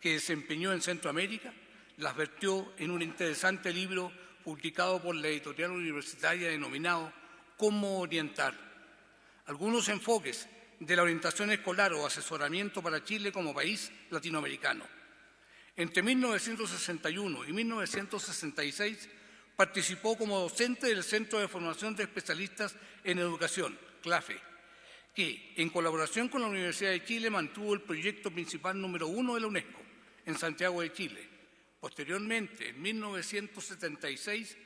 que desempeñó en Centroamérica, las vertió en un interesante libro publicado por la editorial universitaria denominado «Cómo orientar». Algunos enfoques de la orientación escolar o asesoramiento para Chile como país latinoamericano. Entre 1961 y 1966 participó como docente del Centro de Formación de Especialistas en Educación, CLAFE, que, en colaboración con la Universidad de Chile, mantuvo el proyecto principal número 1 de la UNESCO en Santiago de Chile. Posteriormente, en 1976,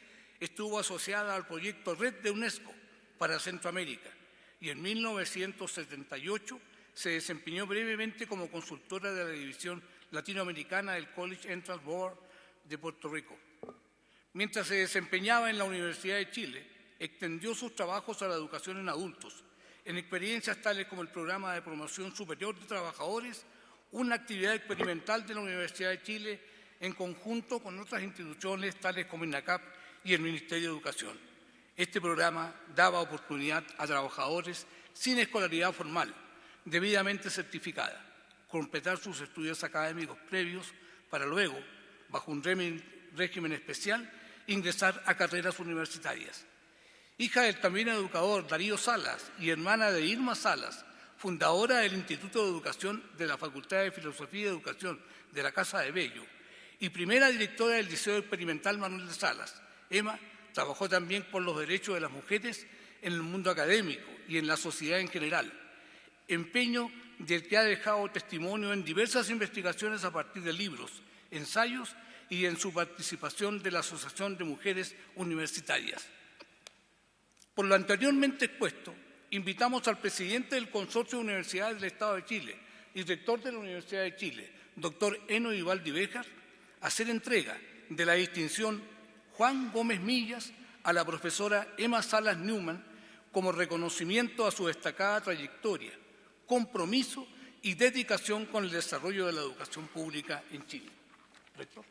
estuvo asociada al proyecto Red de UNESCO para Centroamérica y en 1978 se desempeñó brevemente como consultora de la división latinoamericana del College Entrance Board de Puerto Rico. Mientras se desempeñaba en la Universidad de Chile, extendió sus trabajos a la educación en adultos, en experiencias tales como el Programa de Promoción Superior de Trabajadores, una actividad experimental de la Universidad de Chile en conjunto con otras instituciones tales como INACAP y el Ministerio de Educación. Este programa daba oportunidad a trabajadores sin escolaridad formal, debidamente certificada, completar sus estudios académicos previos para luego, bajo un régimen especial, ingresar a carreras universitarias. Hija del también educador Darío Salas y hermana de Irma Salas, fundadora del Instituto de Educación de la Facultad de Filosofía y Educación de la Casa de Bello y primera directora del Liceo Experimental Manuel de Salas, Emma trabajó también por los derechos de las mujeres en el mundo académico y en la sociedad en general, empeño del que ha dejado testimonio en diversas investigaciones a partir de libros, ensayos y en su participación de la Asociación de Mujeres Universitarias. Por lo anteriormente expuesto, invitamos al presidente del Consorcio de Universidades del Estado de Chile y rector de la Universidad de Chile, doctor Enio Vivaldi Béjar, a hacer entrega de la distinción Juan Gómez Millas a la profesora Emma Salas Newman como reconocimiento a su destacada trayectoria, compromiso y dedicación con el desarrollo de la educación pública en Chile. Rector.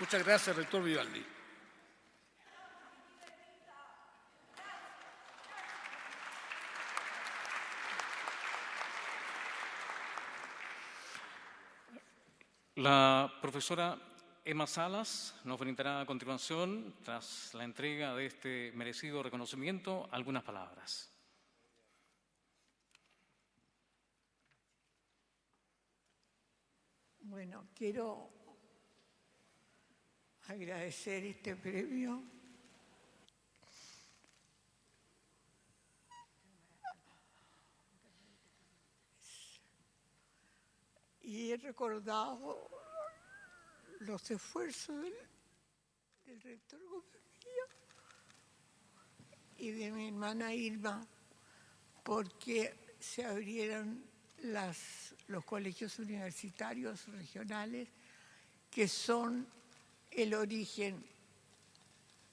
Muchas gracias, rector Vivaldi. La profesora Emma Salas nos brindará a continuación, tras la entrega de este merecido reconocimiento, algunas palabras. Bueno, quiero agradecer este premio he recordado los esfuerzos del rector Gómez y de mi hermana Irma, porque se abrieron los colegios universitarios regionales, que son el origen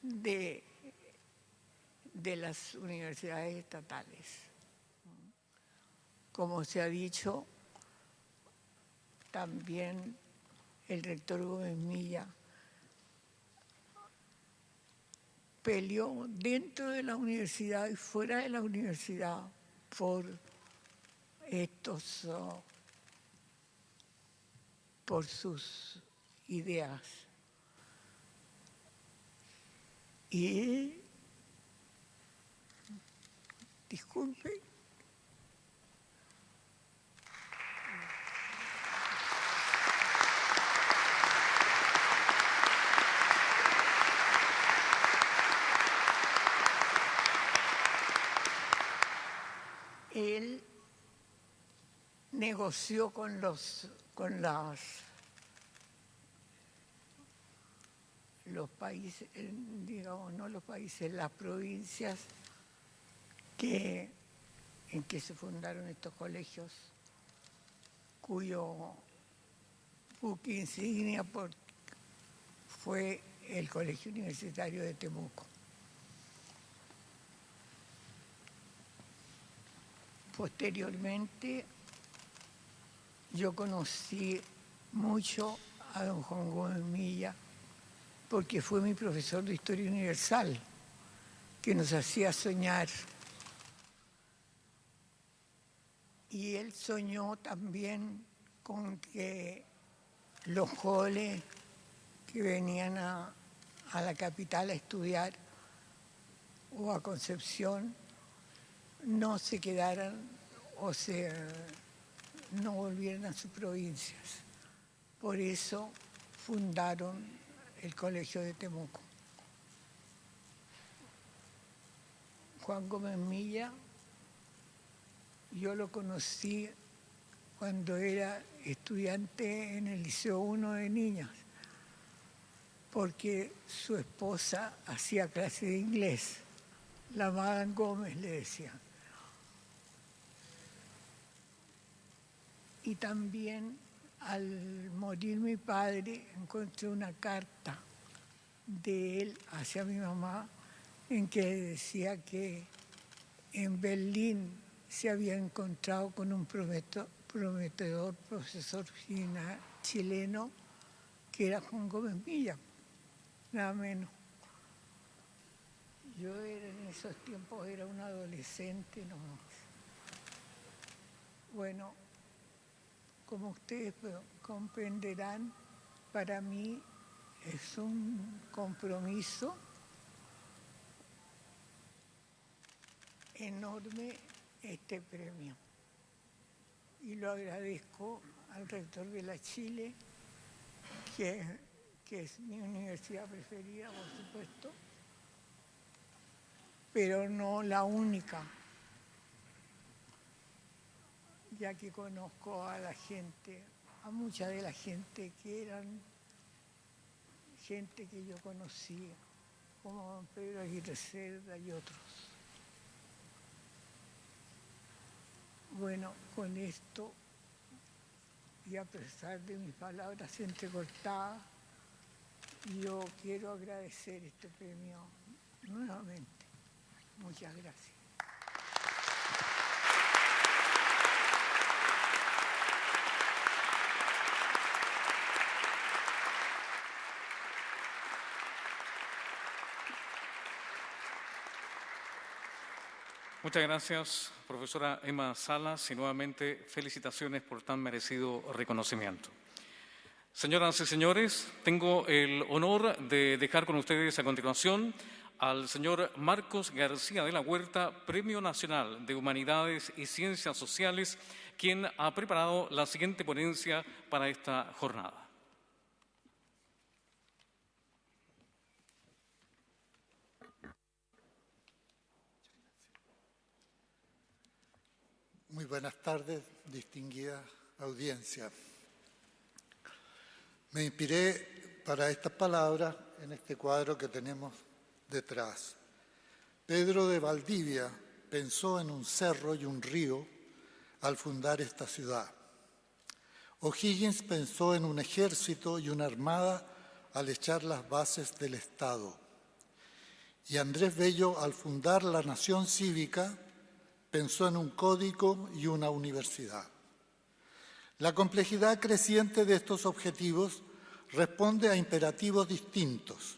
de las universidades estatales. Como se ha dicho, también el rector Gómez Milla peleó dentro de la universidad y fuera de la universidad por por sus ideas. Y disculpe. Él negoció con los países, digamos, no los países, las provincias en que se fundaron estos colegios, cuyo buque insignia fue el Colegio Universitario de Temuco. Posteriormente, yo conocí mucho a don Juan Gómez Milla, porque fue mi profesor de Historia Universal, que nos hacía soñar. Y él soñó también con que los jóvenes que venían a la capital a estudiar o a Concepción no se quedaran o no volvieran a sus provincias. Por eso fundaron el Colegio de Temuco. Juan Gómez Milla, yo lo conocí cuando era estudiante en el Liceo 1 de niñas, porque su esposa hacía clase de inglés, la Madame Gómez le decía. Y también al morir mi padre encontré una carta de él hacia mi mamá en que decía que en Berlín se había encontrado con un prometedor profesor chileno que era Juan Gómez Milla, nada menos. Yo en esos tiempos era una adolescente nomás. Bueno, como ustedes comprenderán, para mí es un compromiso enorme este premio. Y lo agradezco al rector de la Chile, que es mi universidad preferida, por supuesto, pero no la única, ya que conozco a la gente, a mucha de la gente que eran gente que yo conocía, como don Pedro Aguirre Cerda y otros. Bueno, con esto, y a pesar de mis palabras entrecortadas, yo quiero agradecer este premio nuevamente. Muchas gracias. Muchas gracias, profesora Emma Salas, y nuevamente felicitaciones por tan merecido reconocimiento. Señoras y señores, tengo el honor de dejar con ustedes a continuación al señor Marcos García de la Huerta, Premio Nacional de Humanidades y Ciencias Sociales, quien ha preparado la siguiente ponencia para esta jornada. Muy buenas tardes, distinguida audiencia. Me inspiré para estas palabras en este cuadro que tenemos detrás. Pedro de Valdivia pensó en un cerro y un río al fundar esta ciudad. O'Higgins pensó en un ejército y una armada al echar las bases del Estado. Y Andrés Bello, al fundar la Nación Cívica, pensó en un código y una universidad. La complejidad creciente de estos objetivos responde a imperativos distintos: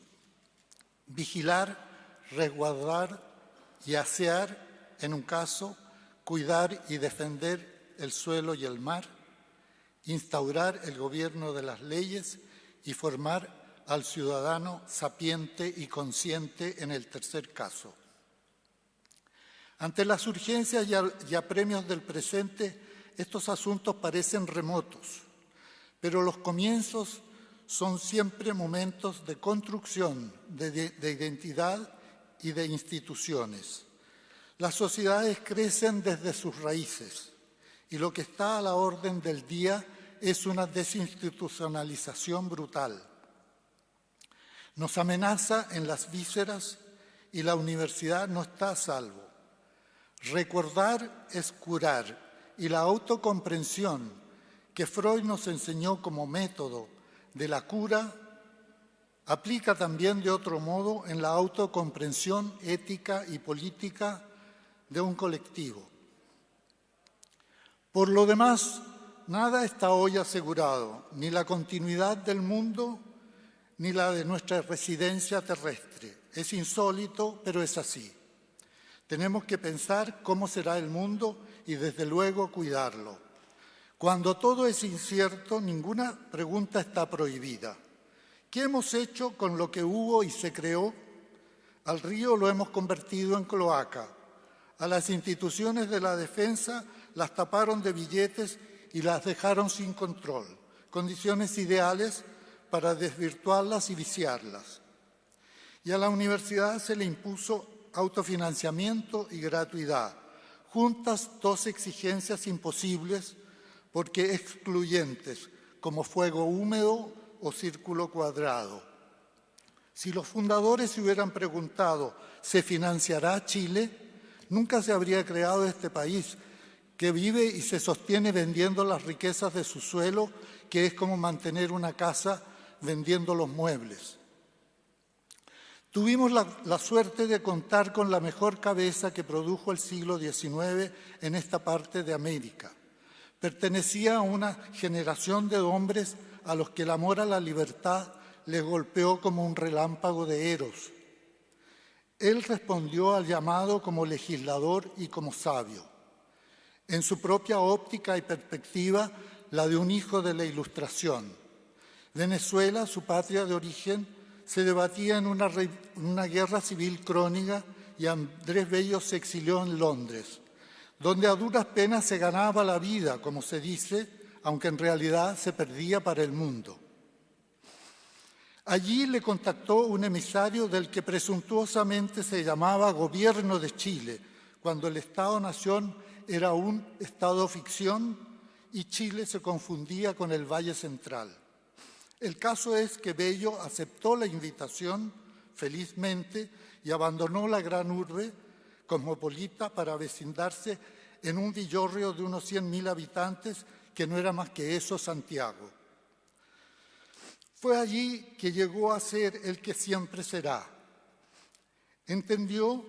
vigilar, resguardar y asear en un caso, cuidar y defender el suelo y el mar, instaurar el gobierno de las leyes y formar al ciudadano sapiente y consciente en el tercer caso. Ante las urgencias y apremios del presente, estos asuntos parecen remotos, pero los comienzos son siempre momentos de construcción, de identidad y de instituciones. Las sociedades crecen desde sus raíces y lo que está a la orden del día es una desinstitucionalización brutal. Nos amenaza en las vísceras y la universidad no está a salvo. Recordar es curar y la autocomprensión que Freud nos enseñó como método de la cura aplica también de otro modo en la autocomprensión ética y política de un colectivo. Por lo demás, nada está hoy asegurado, ni la continuidad del mundo ni la de nuestra residencia terrestre. Es insólito, pero es así. Tenemos que pensar cómo será el mundo y, desde luego, cuidarlo. Cuando todo es incierto, ninguna pregunta está prohibida. ¿Qué hemos hecho con lo que hubo y se creó? Al río lo hemos convertido en cloaca. A las instituciones de la defensa las taparon de billetes y las dejaron sin control. Condiciones ideales para desvirtuarlas y viciarlas. Y a la universidad se le impuso autofinanciamiento y gratuidad, juntas dos exigencias imposibles porque excluyentes, como fuego húmedo o círculo cuadrado. Si los fundadores se hubieran preguntado, ¿se financiará Chile?, nunca se habría creado este país que vive y se sostiene vendiendo las riquezas de su suelo, que es como mantener una casa vendiendo los muebles. Tuvimos la suerte de contar con la mejor cabeza que produjo el siglo XIX en esta parte de América. Pertenecía a una generación de hombres a los que el amor a la libertad les golpeó como un relámpago de Eros. Él respondió al llamado como legislador y como sabio. En su propia óptica y perspectiva, la de un hijo de la Ilustración. Venezuela, su patria de origen, se debatía en una guerra civil crónica y Andrés Bello se exilió en Londres, donde a duras penas se ganaba la vida, como se dice, aunque en realidad se perdía para el mundo. Allí le contactó un emisario del que presuntuosamente se llamaba Gobierno de Chile, cuando el Estado-Nación era un Estado-ficción y Chile se confundía con el Valle Central. El caso es que Bello aceptó la invitación felizmente y abandonó la gran urbe cosmopolita para avecindarse en un villorrio de unos 100.000 habitantes que no era más que eso, Santiago. Fue allí que llegó a ser el que siempre será. Entendió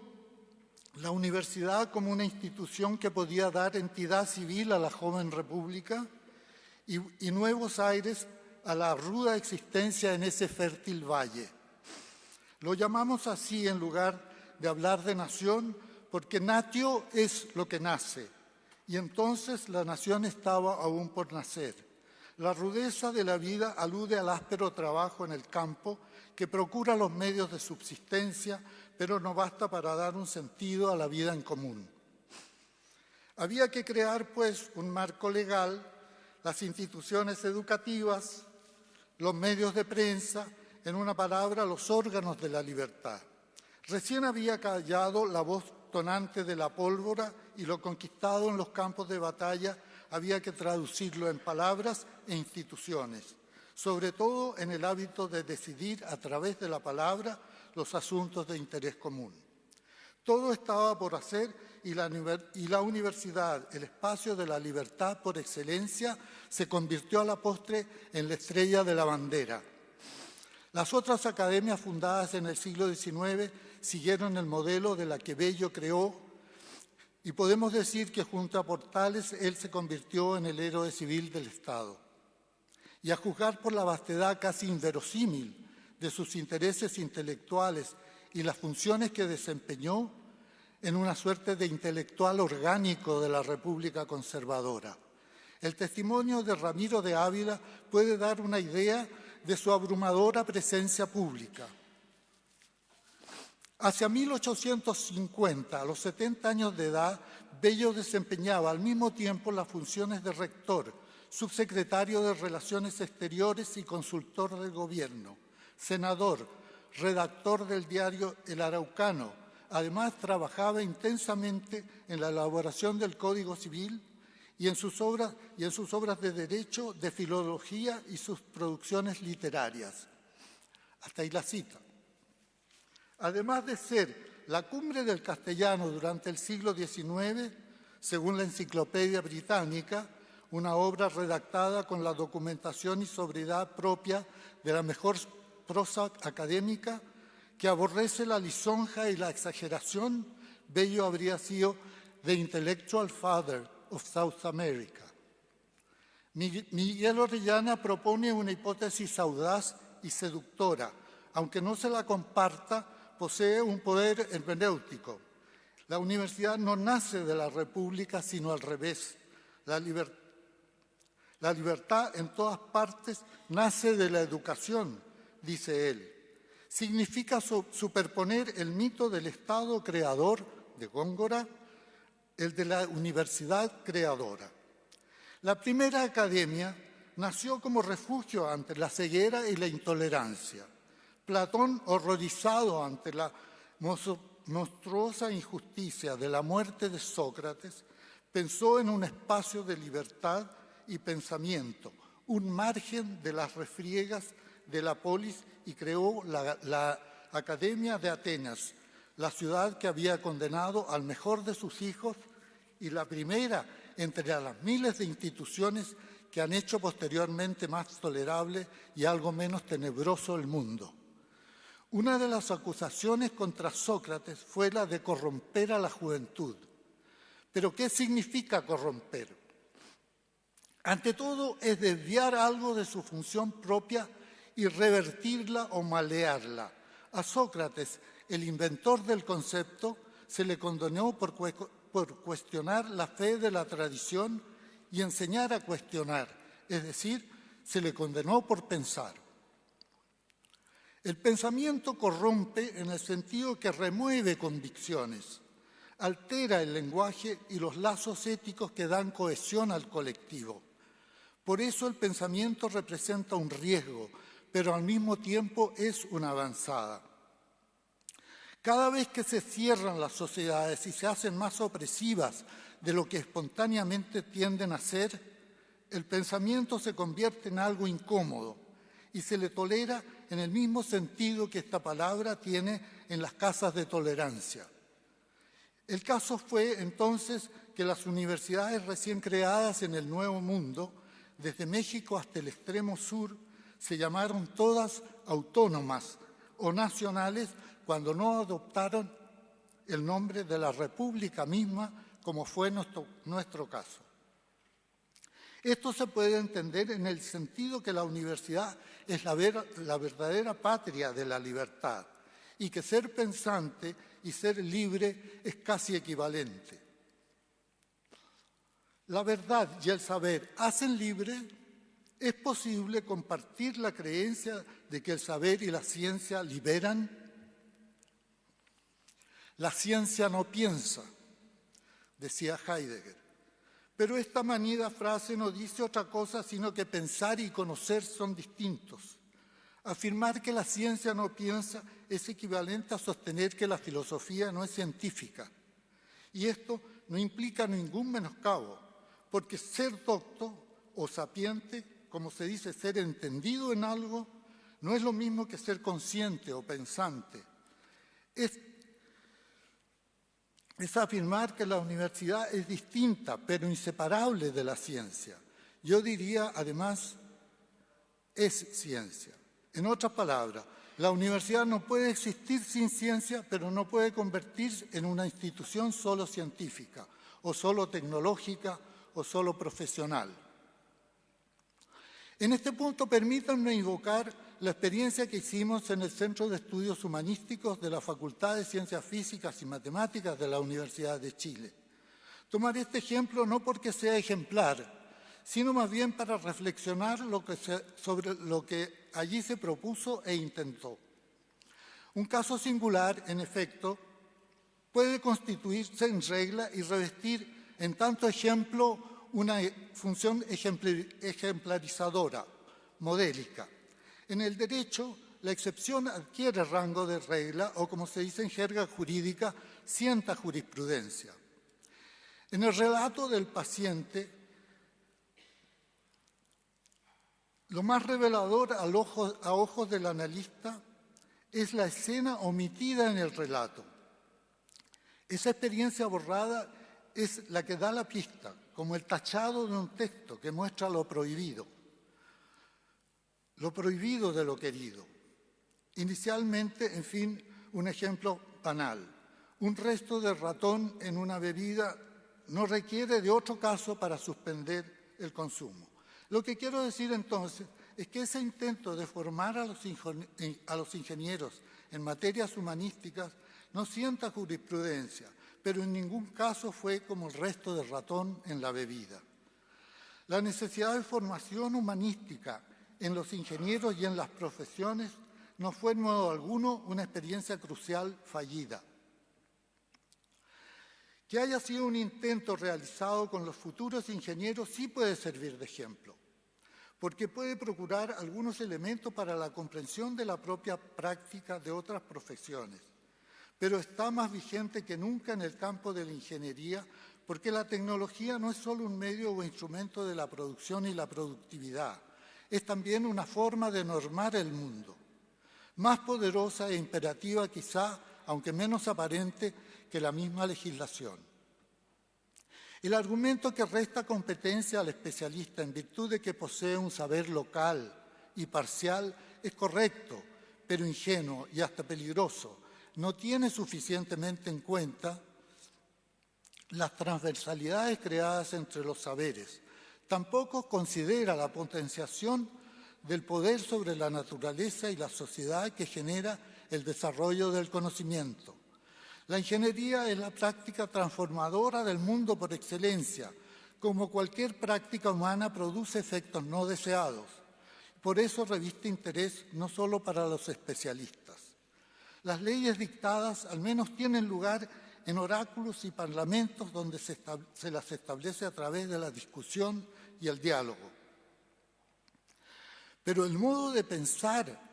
la universidad como una institución que podía dar entidad civil a la joven república y nuevos aires a la ruda existencia en ese fértil valle. Lo llamamos así en lugar de hablar de nación porque natio es lo que nace y entonces la nación estaba aún por nacer. La rudeza de la vida alude al áspero trabajo en el campo que procura los medios de subsistencia, pero no basta para dar un sentido a la vida en común. Había que crear, pues, un marco legal, las instituciones educativas, los medios de prensa, en una palabra, los órganos de la libertad. Recién había callado la voz tonante de la pólvora y lo conquistado en los campos de batalla había que traducirlo en palabras e instituciones. sobre todo en el hábito de decidir a través de la palabra los asuntos de interés común. Todo estaba por hacer y la universidad, el espacio de la libertad por excelencia, se convirtió a la postre en la estrella de la bandera. Las otras academias fundadas en el siglo XIX siguieron el modelo de la que Bello creó y podemos decir que junto a Portales él se convirtió en el héroe civil del Estado. Y a juzgar por la vastedad casi inverosímil de sus intereses intelectuales y las funciones que desempeñó en una suerte de intelectual orgánico de la República Conservadora. El testimonio de Ramiro de Ávila puede dar una idea de su abrumadora presencia pública. Hacia 1850, a los 70 años de edad, Bello desempeñaba al mismo tiempo las funciones de rector, subsecretario de Relaciones Exteriores y consultor del gobierno, senador, redactor del diario El Araucano. Además, trabajaba intensamente en la elaboración del Código Civil y en sus obras de derecho, de filología y sus producciones literarias. Hasta ahí la cita. Además de ser la cumbre del castellano durante el siglo XIX, según la Enciclopedia Británica, una obra redactada con la documentación y sobriedad propia de la mejor prosa académica, que aborrece la lisonja y la exageración, Bello habría sido the intellectual father of South America. Miguel Orellana propone una hipótesis audaz y seductora. Aunque no se la comparta, posee un poder hermenéutico. La universidad no nace de la República, sino al revés. La libertad en todas partes nace de la educación, dice él. Significa superponer el mito del Estado creador de Góngora, el de la universidad creadora. La primera academia nació como refugio ante la ceguera y la intolerancia. Platón, horrorizado ante la monstruosa injusticia de la muerte de Sócrates, pensó en un espacio de libertad y pensamiento, un margen de las refriegas de la polis, y creó la Academia de Atenas, la ciudad que había condenado al mejor de sus hijos y la primera entre las miles de instituciones que han hecho posteriormente más tolerable y algo menos tenebroso el mundo. Una de las acusaciones contra Sócrates fue la de corromper a la juventud. ¿Pero qué significa corromper? Ante todo, es desviar algo de su función propia y revertirla o malearla. A Sócrates, el inventor del concepto, se le condenó por cuestionar la fe de la tradición y enseñar a cuestionar, es decir, se le condenó por pensar. El pensamiento corrompe en el sentido que remueve convicciones, altera el lenguaje y los lazos éticos que dan cohesión al colectivo. Por eso el pensamiento representa un riesgo, pero al mismo tiempo es una avanzada. Cada vez que se cierran las sociedades y se hacen más opresivas de lo que espontáneamente tienden a ser, el pensamiento se convierte en algo incómodo y se le tolera en el mismo sentido que esta palabra tiene en las casas de tolerancia. El caso fue entonces que las universidades recién creadas en el Nuevo Mundo, desde México hasta el extremo sur, se llamaron todas autónomas o nacionales cuando no adoptaron el nombre de la República misma, como fue nuestro caso. Esto se puede entender en el sentido que la universidad es la verdadera patria de la libertad y que ser pensante y ser libre es casi equivalente. La verdad y el saber hacen libre. ¿Es posible compartir la creencia de que el saber y la ciencia liberan? La ciencia no piensa, decía Heidegger. Pero esta manida frase no dice otra cosa sino que pensar y conocer son distintos. Afirmar que la ciencia no piensa es equivalente a sostener que la filosofía no es científica. Y esto no implica ningún menoscabo, porque ser docto o sapiente como se dice, ser entendido en algo, no es lo mismo que ser consciente o pensante. Es afirmar que la universidad es distinta, pero inseparable de la ciencia. Yo diría, además, es ciencia. En otras palabras, la universidad no puede existir sin ciencia, pero no puede convertirse en una institución solo científica, o solo tecnológica, o solo profesional. En este punto, permítanme invocar la experiencia que hicimos en el Centro de Estudios Humanísticos de la Facultad de Ciencias Físicas y Matemáticas de la Universidad de Chile. Tomaré este ejemplo no porque sea ejemplar, sino más bien para reflexionar sobre lo que allí se propuso e intentó. Un caso singular, en efecto, puede constituirse en regla y revestir en tanto ejemplo una función ejemplarizadora, modélica. En el derecho, la excepción adquiere rango de regla o, como se dice en jerga jurídica, sienta jurisprudencia. En el relato del paciente, lo más revelador a ojos del analista es la escena omitida en el relato. Esa experiencia borrada es la que da la pista, como el tachado de un texto que muestra lo prohibido de lo querido. Inicialmente, en fin, un ejemplo banal. Un resto de ratón en una bebida no requiere de otro caso para suspender el consumo. Lo que quiero decir entonces es que ese intento de formar a los ingenieros en materias humanísticas no sienta jurisprudencia, pero en ningún caso fue como el resto de ratón en la bebida. La necesidad de formación humanística en los ingenieros y en las profesiones no fue en modo alguno una experiencia crucial fallida. Que haya sido un intento realizado con los futuros ingenieros sí puede servir de ejemplo, porque puede procurar algunos elementos para la comprensión de la propia práctica de otras profesiones, pero está más vigente que nunca en el campo de la ingeniería, porque la tecnología no es solo un medio o instrumento de la producción y la productividad, es también una forma de normar el mundo, más poderosa e imperativa quizá, aunque menos aparente, que la misma legislación. El argumento que resta competencia al especialista en virtud de que posee un saber local y parcial es correcto, pero ingenuo y hasta peligroso. No tiene suficientemente en cuenta las transversalidades creadas entre los saberes. Tampoco considera la potenciación del poder sobre la naturaleza y la sociedad que genera el desarrollo del conocimiento. La ingeniería es la práctica transformadora del mundo por excelencia. Como cualquier práctica humana, produce efectos no deseados. Por eso reviste interés no solo para los especialistas. Las leyes dictadas al menos tienen lugar en oráculos y parlamentos donde se las establece a través de la discusión y el diálogo. Pero el modo de pensar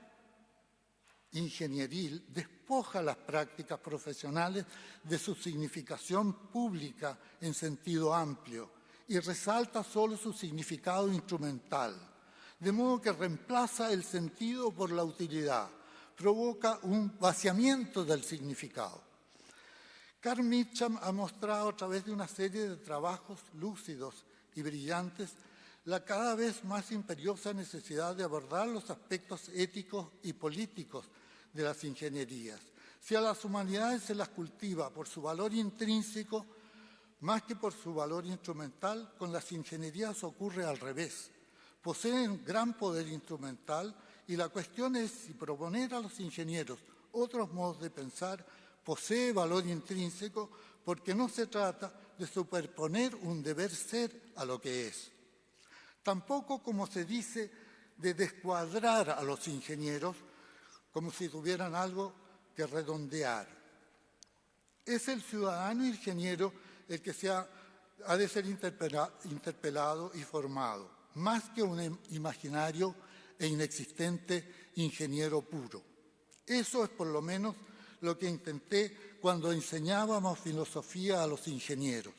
ingenieril despoja las prácticas profesionales de su significación pública en sentido amplio y resalta solo su significado instrumental, de modo que reemplaza el sentido por la utilidad, provoca un vaciamiento del significado. Carl Mitcham ha mostrado a través de una serie de trabajos lúcidos y brillantes la cada vez más imperiosa necesidad de abordar los aspectos éticos y políticos de las ingenierías. Si a las humanidades se las cultiva por su valor intrínseco, más que por su valor instrumental, con las ingenierías ocurre al revés. Poseen gran poder instrumental y la cuestión es si proponer a los ingenieros otros modos de pensar posee valor intrínseco, porque no se trata de superponer un deber ser a lo que es. Tampoco, como se dice, de descuadrar a los ingenieros como si tuvieran algo que redondear. Es el ciudadano ingeniero el que ha de ser interpelado y formado, más que un imaginario e inexistente ingeniero puro. Eso es por lo menos lo que intenté cuando enseñábamos filosofía a los ingenieros.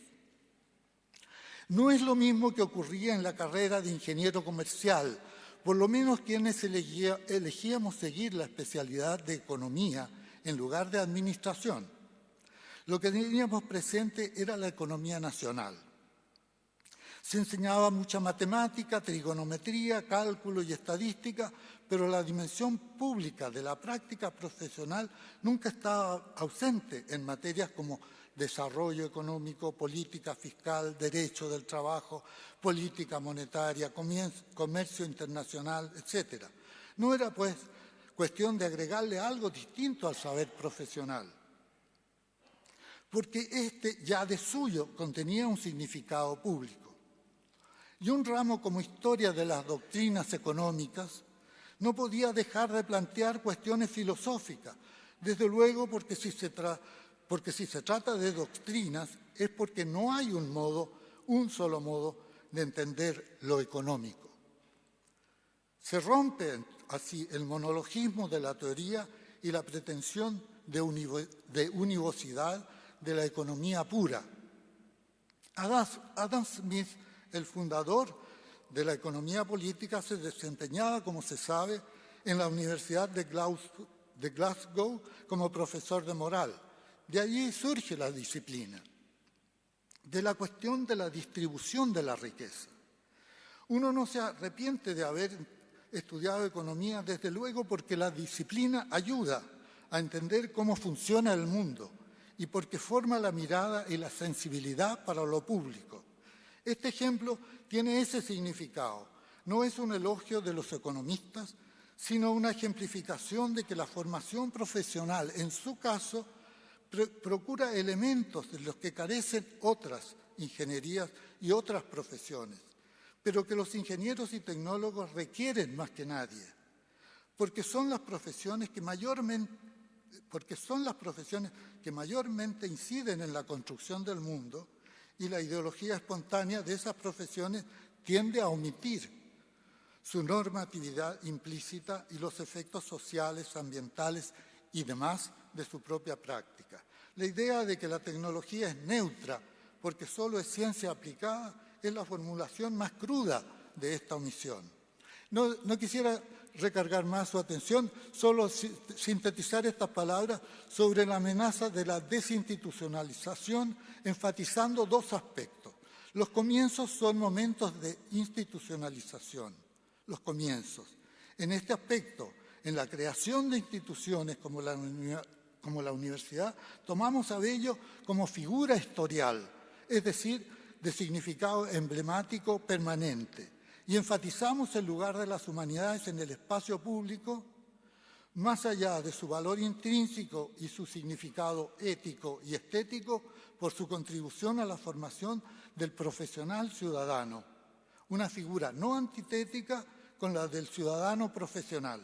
No es lo mismo que ocurría en la carrera de ingeniero comercial, por lo menos quienes elegíamos seguir la especialidad de economía en lugar de administración. Lo que teníamos presente era la economía nacional. Se enseñaba mucha matemática, trigonometría, cálculo y estadística, pero la dimensión pública de la práctica profesional nunca estaba ausente en materias como desarrollo económico, política fiscal, derecho del trabajo, política monetaria, comercio internacional, etc. No era, pues, cuestión de agregarle algo distinto al saber profesional, porque este ya de suyo contenía un significado público. Y un ramo como Historia de las Doctrinas Económicas no podía dejar de plantear cuestiones filosóficas, desde luego porque si se trata de doctrinas es porque no hay un solo modo de entender lo económico. Se rompe así el monologismo de la teoría y la pretensión de univocidad de la economía pura. Adam Smith, el fundador de la economía política, se desempeñaba, como se sabe, en la Universidad de Glasgow como profesor de moral. De allí surge la disciplina, de la cuestión de la distribución de la riqueza. Uno no se arrepiente de haber estudiado economía, desde luego, porque la disciplina ayuda a entender cómo funciona el mundo y porque forma la mirada y la sensibilidad para lo público. Este ejemplo tiene ese significado. No es un elogio de los economistas, sino una ejemplificación de que la formación profesional, en su caso, procura elementos de los que carecen otras ingenierías y otras profesiones, pero que los ingenieros y tecnólogos requieren más que nadie, porque son las profesiones que mayormente inciden en la construcción del mundo, y la ideología espontánea de esas profesiones tiende a omitir su normatividad implícita y los efectos sociales, ambientales y demás de su propia práctica. La idea de que la tecnología es neutra porque solo es ciencia aplicada es la formulación más cruda de esta omisión. No quisiera recargar más su atención, solo sintetizar estas palabras sobre la amenaza de la desinstitucionalización, enfatizando dos aspectos. Los comienzos son momentos de institucionalización, los comienzos. En este aspecto, en la creación de instituciones como la universidad, tomamos a Bello como figura historial, es decir, de significado emblemático permanente, y enfatizamos el lugar de las humanidades en el espacio público, más allá de su valor intrínseco y su significado ético y estético, por su contribución a la formación del profesional ciudadano, una figura no antitética con la del ciudadano profesional.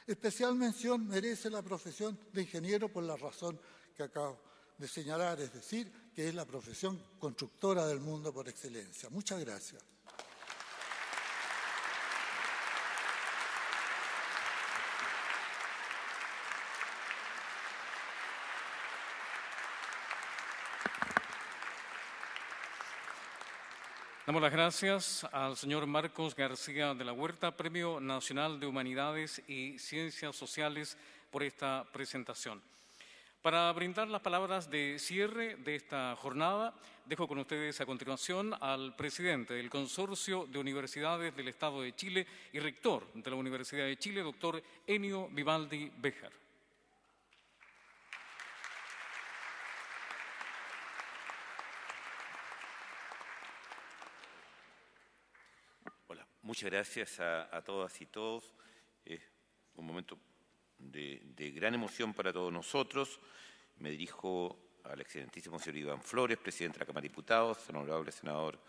Especial mención merece la profesión de ingeniero por la razón que acabo de señalar, es decir, que es la profesión constructora del mundo por excelencia. Muchas gracias. Damos las gracias al señor Marcos García de la Huerta, Premio Nacional de Humanidades y Ciencias Sociales, por esta presentación. Para brindar las palabras de cierre de esta jornada, dejo con ustedes a continuación al presidente del Consorcio de Universidades del Estado de Chile y rector de la Universidad de Chile, doctor Enio Vivaldi Béjar. Muchas gracias a todas y todos. Es un momento de gran emoción para todos nosotros. Me dirijo al excelentísimo señor Iván Flores, presidente de la Cámara de Diputados, al honorable senador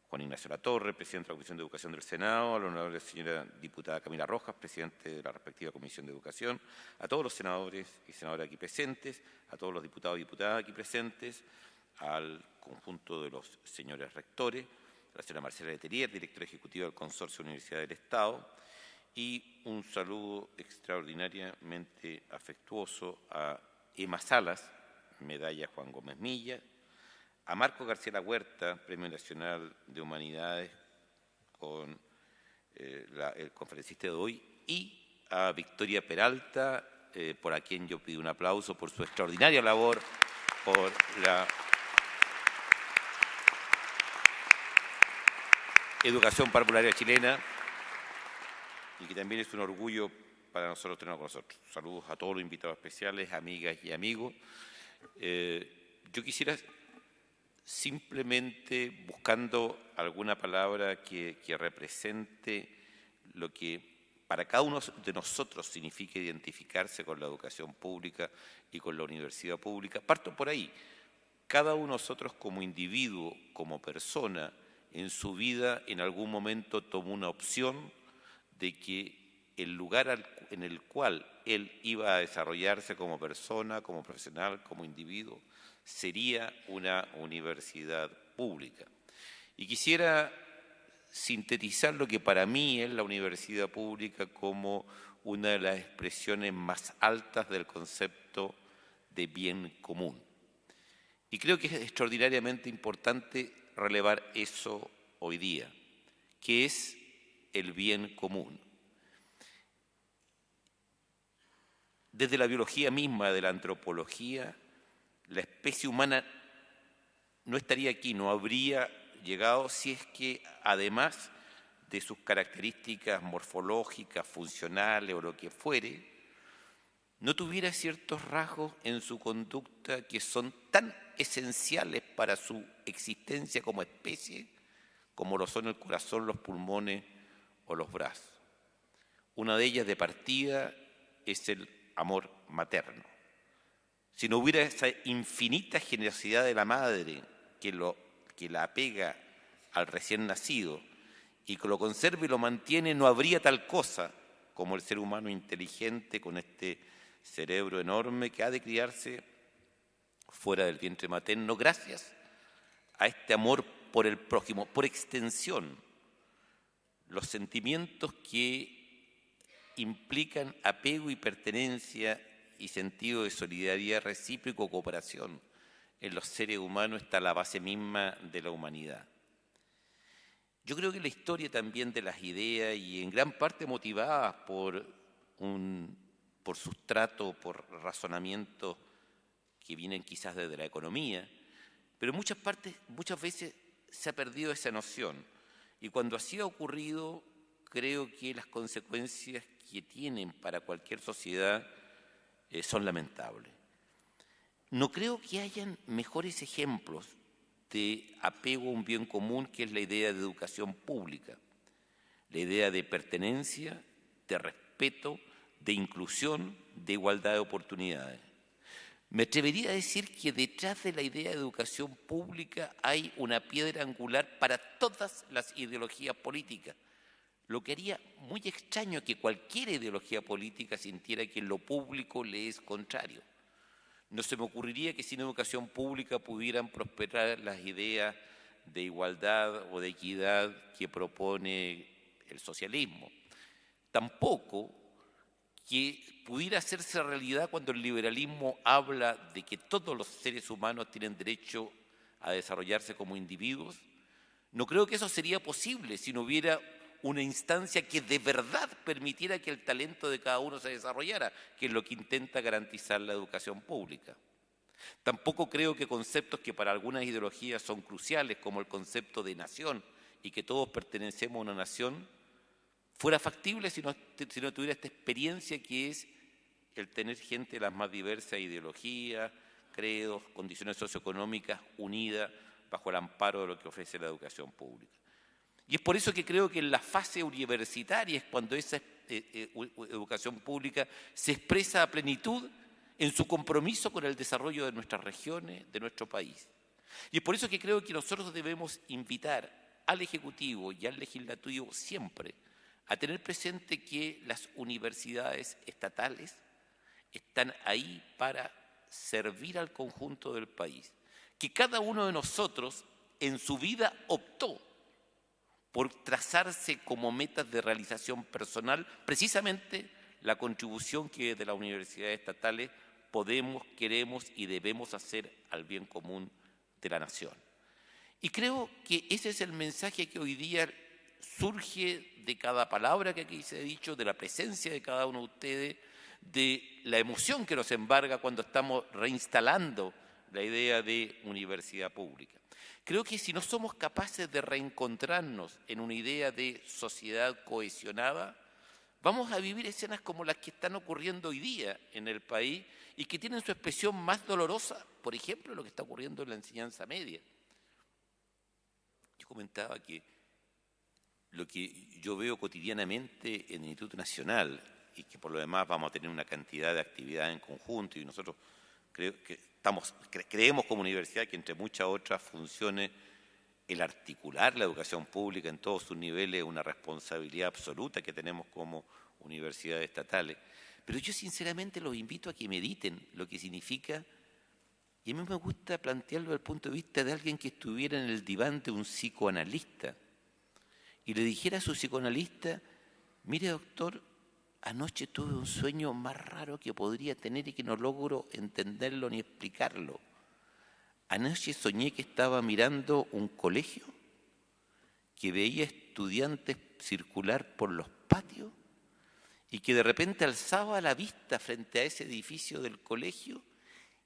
Juan Ignacio Latorre, presidente de la Comisión de Educación del Senado, a la honorable señora diputada Camila Rojas, presidente de la respectiva Comisión de Educación, a todos los senadores y senadoras aquí presentes, a todos los diputados y diputadas aquí presentes, al conjunto de los señores rectores, a la señora Marcela Letelier, directora ejecutiva del Consorcio de Universidades del Estado, y un saludo extraordinariamente afectuoso a Emma Salas, medalla Juan Gómez Milla, a Marco García Huerta, Premio Nacional de Humanidades con el conferencista de hoy, y a Victoria Peralta, por a quien yo pido un aplauso por su extraordinaria labor, por la educación parvularia chilena, y que también es un orgullo para nosotros tenerlo con nosotros. Saludos a todos los invitados especiales, amigas y amigos. Yo quisiera simplemente, buscando alguna palabra que represente lo que para cada uno de nosotros significa identificarse con la educación pública y con la universidad pública, parto por ahí. Cada uno de nosotros como individuo, como persona, en su vida en algún momento tomó una opción de que el lugar en el cual él iba a desarrollarse como persona, como profesional, como individuo, sería una universidad pública. Y quisiera sintetizar lo que para mí es la universidad pública como una de las expresiones más altas del concepto de bien común. Y creo que es extraordinariamente importante relevar eso hoy día, que es el bien común. Desde la biología misma, de la antropología, la especie humana no estaría aquí, no habría llegado si es que, además de sus características morfológicas, funcionales o lo que fuere, no tuviera ciertos rasgos en su conducta que son tan esenciales para su existencia como especie, como lo son el corazón, los pulmones o los brazos. Una de ellas de partida es el amor materno. Si no hubiera esa infinita generosidad de la madre que la apega al recién nacido y que lo conserva y lo mantiene, no habría tal cosa como el ser humano inteligente con este cerebro enorme que ha de criarse fuera del vientre materno gracias a este amor por el prójimo. Por extensión, los sentimientos que implican apego y pertenencia y sentido de solidaridad recíproco o cooperación en los seres humanos está la base misma de la humanidad. Yo creo que la historia también de las ideas, y en gran parte motivadas por sustrato, por razonamientos que vienen quizás desde la economía, pero en muchas veces se ha perdido esa noción. Y cuando así ha ocurrido, creo que las consecuencias que tienen para cualquier sociedad son lamentables. No creo que hayan mejores ejemplos de apego a un bien común que es la idea de educación pública, la idea de pertenencia, de respeto, de inclusión, de igualdad de oportunidades. Me atrevería a decir que detrás de la idea de educación pública hay una piedra angular para todas las ideologías políticas, lo que haría muy extraño que cualquier ideología política sintiera que lo público le es contrario. No se me ocurriría que sin educación pública pudieran prosperar las ideas de igualdad o de equidad que propone el socialismo. Tampoco que pudiera hacerse realidad cuando el liberalismo habla de que todos los seres humanos tienen derecho a desarrollarse como individuos. No creo que eso sería posible si no hubiera una instancia que de verdad permitiera que el talento de cada uno se desarrollara, que es lo que intenta garantizar la educación pública. Tampoco creo que conceptos que para algunas ideologías son cruciales, como el concepto de nación y que todos pertenecemos a una nación, fuera factible si no tuviera esta experiencia que es el tener gente de las más diversas ideologías, credos, condiciones socioeconómicas unidas bajo el amparo de lo que ofrece la educación pública. Y es por eso que creo que en la fase universitaria es cuando esa educación pública se expresa a plenitud en su compromiso con el desarrollo de nuestras regiones, de nuestro país. Y es por eso que creo que nosotros debemos invitar al Ejecutivo y al Legislativo siempre a tener presente que las universidades estatales están ahí para servir al conjunto del país, que cada uno de nosotros en su vida optó por trazarse como metas de realización personal precisamente la contribución que desde las universidades estatales podemos, queremos y debemos hacer al bien común de la nación. Y creo que ese es el mensaje que hoy día surge de cada palabra que aquí se ha dicho, de la presencia de cada uno de ustedes, de la emoción que nos embarga cuando estamos reinstalando la idea de universidad pública. Creo que si no somos capaces de reencontrarnos en una idea de sociedad cohesionada, vamos a vivir escenas como las que están ocurriendo hoy día en el país y que tienen su expresión más dolorosa, por ejemplo, lo que está ocurriendo en la enseñanza media. Yo comentaba que lo que yo veo cotidianamente en el Instituto Nacional, y que por lo demás vamos a tener una cantidad de actividades en conjunto, y nosotros creemos como universidad que entre muchas otras funciones el articular la educación pública en todos sus niveles es una responsabilidad absoluta que tenemos como universidades estatales. Pero yo sinceramente los invito a que mediten lo que significa, y a mí me gusta plantearlo desde el punto de vista de alguien que estuviera en el diván de un psicoanalista y le dijera a su psicoanalista: mire, doctor, anoche tuve un sueño más raro que podría tener y que no logro entenderlo ni explicarlo. Anoche soñé que estaba mirando un colegio, que veía estudiantes circular por los patios y que de repente alzaba la vista frente a ese edificio del colegio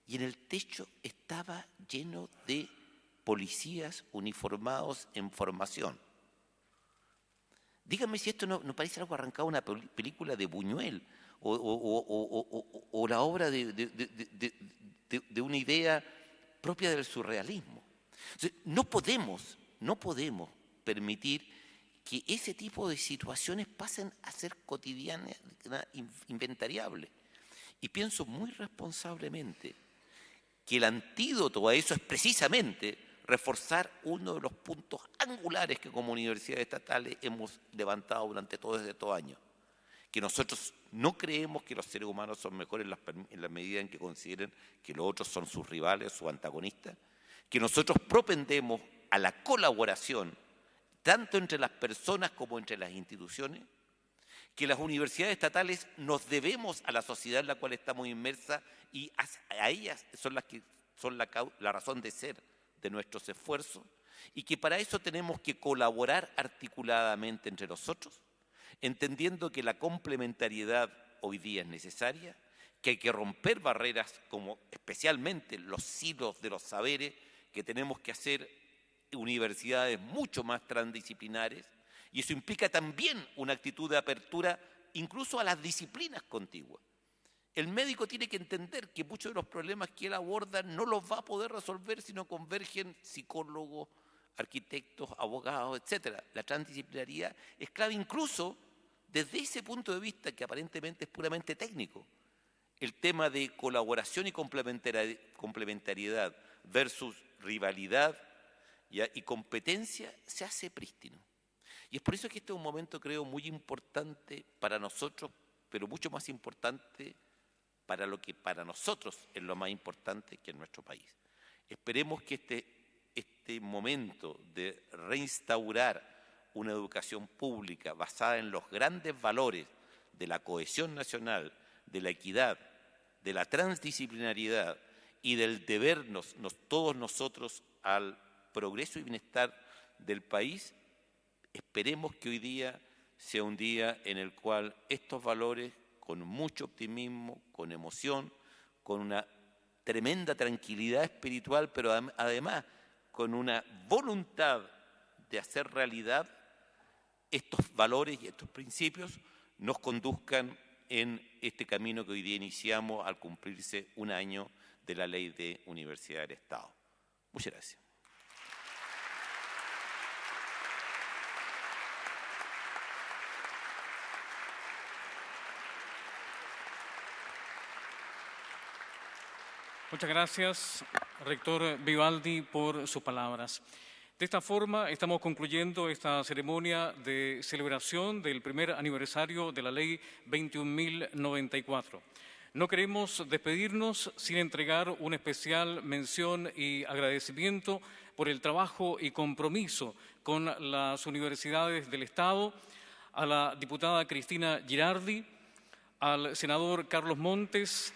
y en el techo estaba lleno de policías uniformados en formación. Díganme si esto no parece algo arrancado de una película de Buñuel o la obra de una idea propia del surrealismo. Entonces, no podemos permitir que ese tipo de situaciones pasen a ser cotidianas, inventariables. Y pienso muy responsablemente que el antídoto a eso es precisamente reforzar uno de los puntos angulares que como universidades estatales hemos levantado durante todos estos años, que nosotros no creemos que los seres humanos son mejores en la medida en que consideren que los otros son sus rivales, sus antagonistas, que nosotros propendemos a la colaboración tanto entre las personas como entre las instituciones, que las universidades estatales nos debemos a la sociedad en la cual estamos inmersas y a ellas son las que son la razón de ser de nuestros esfuerzos, y que para eso tenemos que colaborar articuladamente entre nosotros, entendiendo que la complementariedad hoy día es necesaria, que hay que romper barreras como especialmente los silos de los saberes, que tenemos que hacer universidades mucho más transdisciplinares, y eso implica también una actitud de apertura incluso a las disciplinas contiguas. El médico tiene que entender que muchos de los problemas que él aborda no los va a poder resolver si no convergen psicólogos, arquitectos, abogados, etc. La transdisciplinaridad es clave incluso desde ese punto de vista que aparentemente es puramente técnico. El tema de colaboración y complementariedad versus rivalidad y competencia se hace prístino. Y es por eso que este es un momento, creo, muy importante para nosotros, pero mucho más importante para lo que para nosotros es lo más importante que en nuestro país. Esperemos que este momento de reinstaurar una educación pública basada en los grandes valores de la cohesión nacional, de la equidad, de la transdisciplinariedad y del debernos todos nosotros al progreso y bienestar del país, esperemos que hoy día sea un día en el cual estos valores, con mucho optimismo, con emoción, con una tremenda tranquilidad espiritual, pero además con una voluntad de hacer realidad estos valores y estos principios, nos conduzcan en este camino que hoy día iniciamos al cumplirse un año de la Ley de Universidad del Estado. Muchas gracias. Muchas gracias, rector Vivaldi, por sus palabras. De esta forma, estamos concluyendo esta ceremonia de celebración del primer aniversario de la Ley 21.094. No queremos despedirnos sin entregar una especial mención y agradecimiento por el trabajo y compromiso con las universidades del Estado, a la diputada Cristina Girardi, al senador Carlos Montes,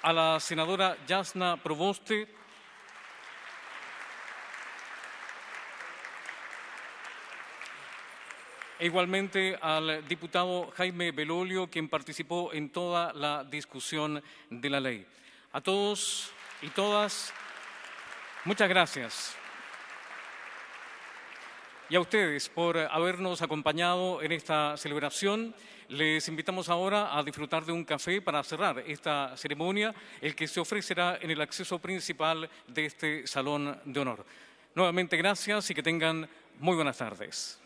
a la senadora Jasna Proboste, e igualmente al diputado Jaime Belolio, quien participó en toda la discusión de la ley. A todos y todas, muchas gracias. Y a ustedes por habernos acompañado en esta celebración. Les invitamos ahora a disfrutar de un café para cerrar esta ceremonia, el que se ofrecerá en el acceso principal de este Salón de Honor. Nuevamente, gracias y que tengan muy buenas tardes.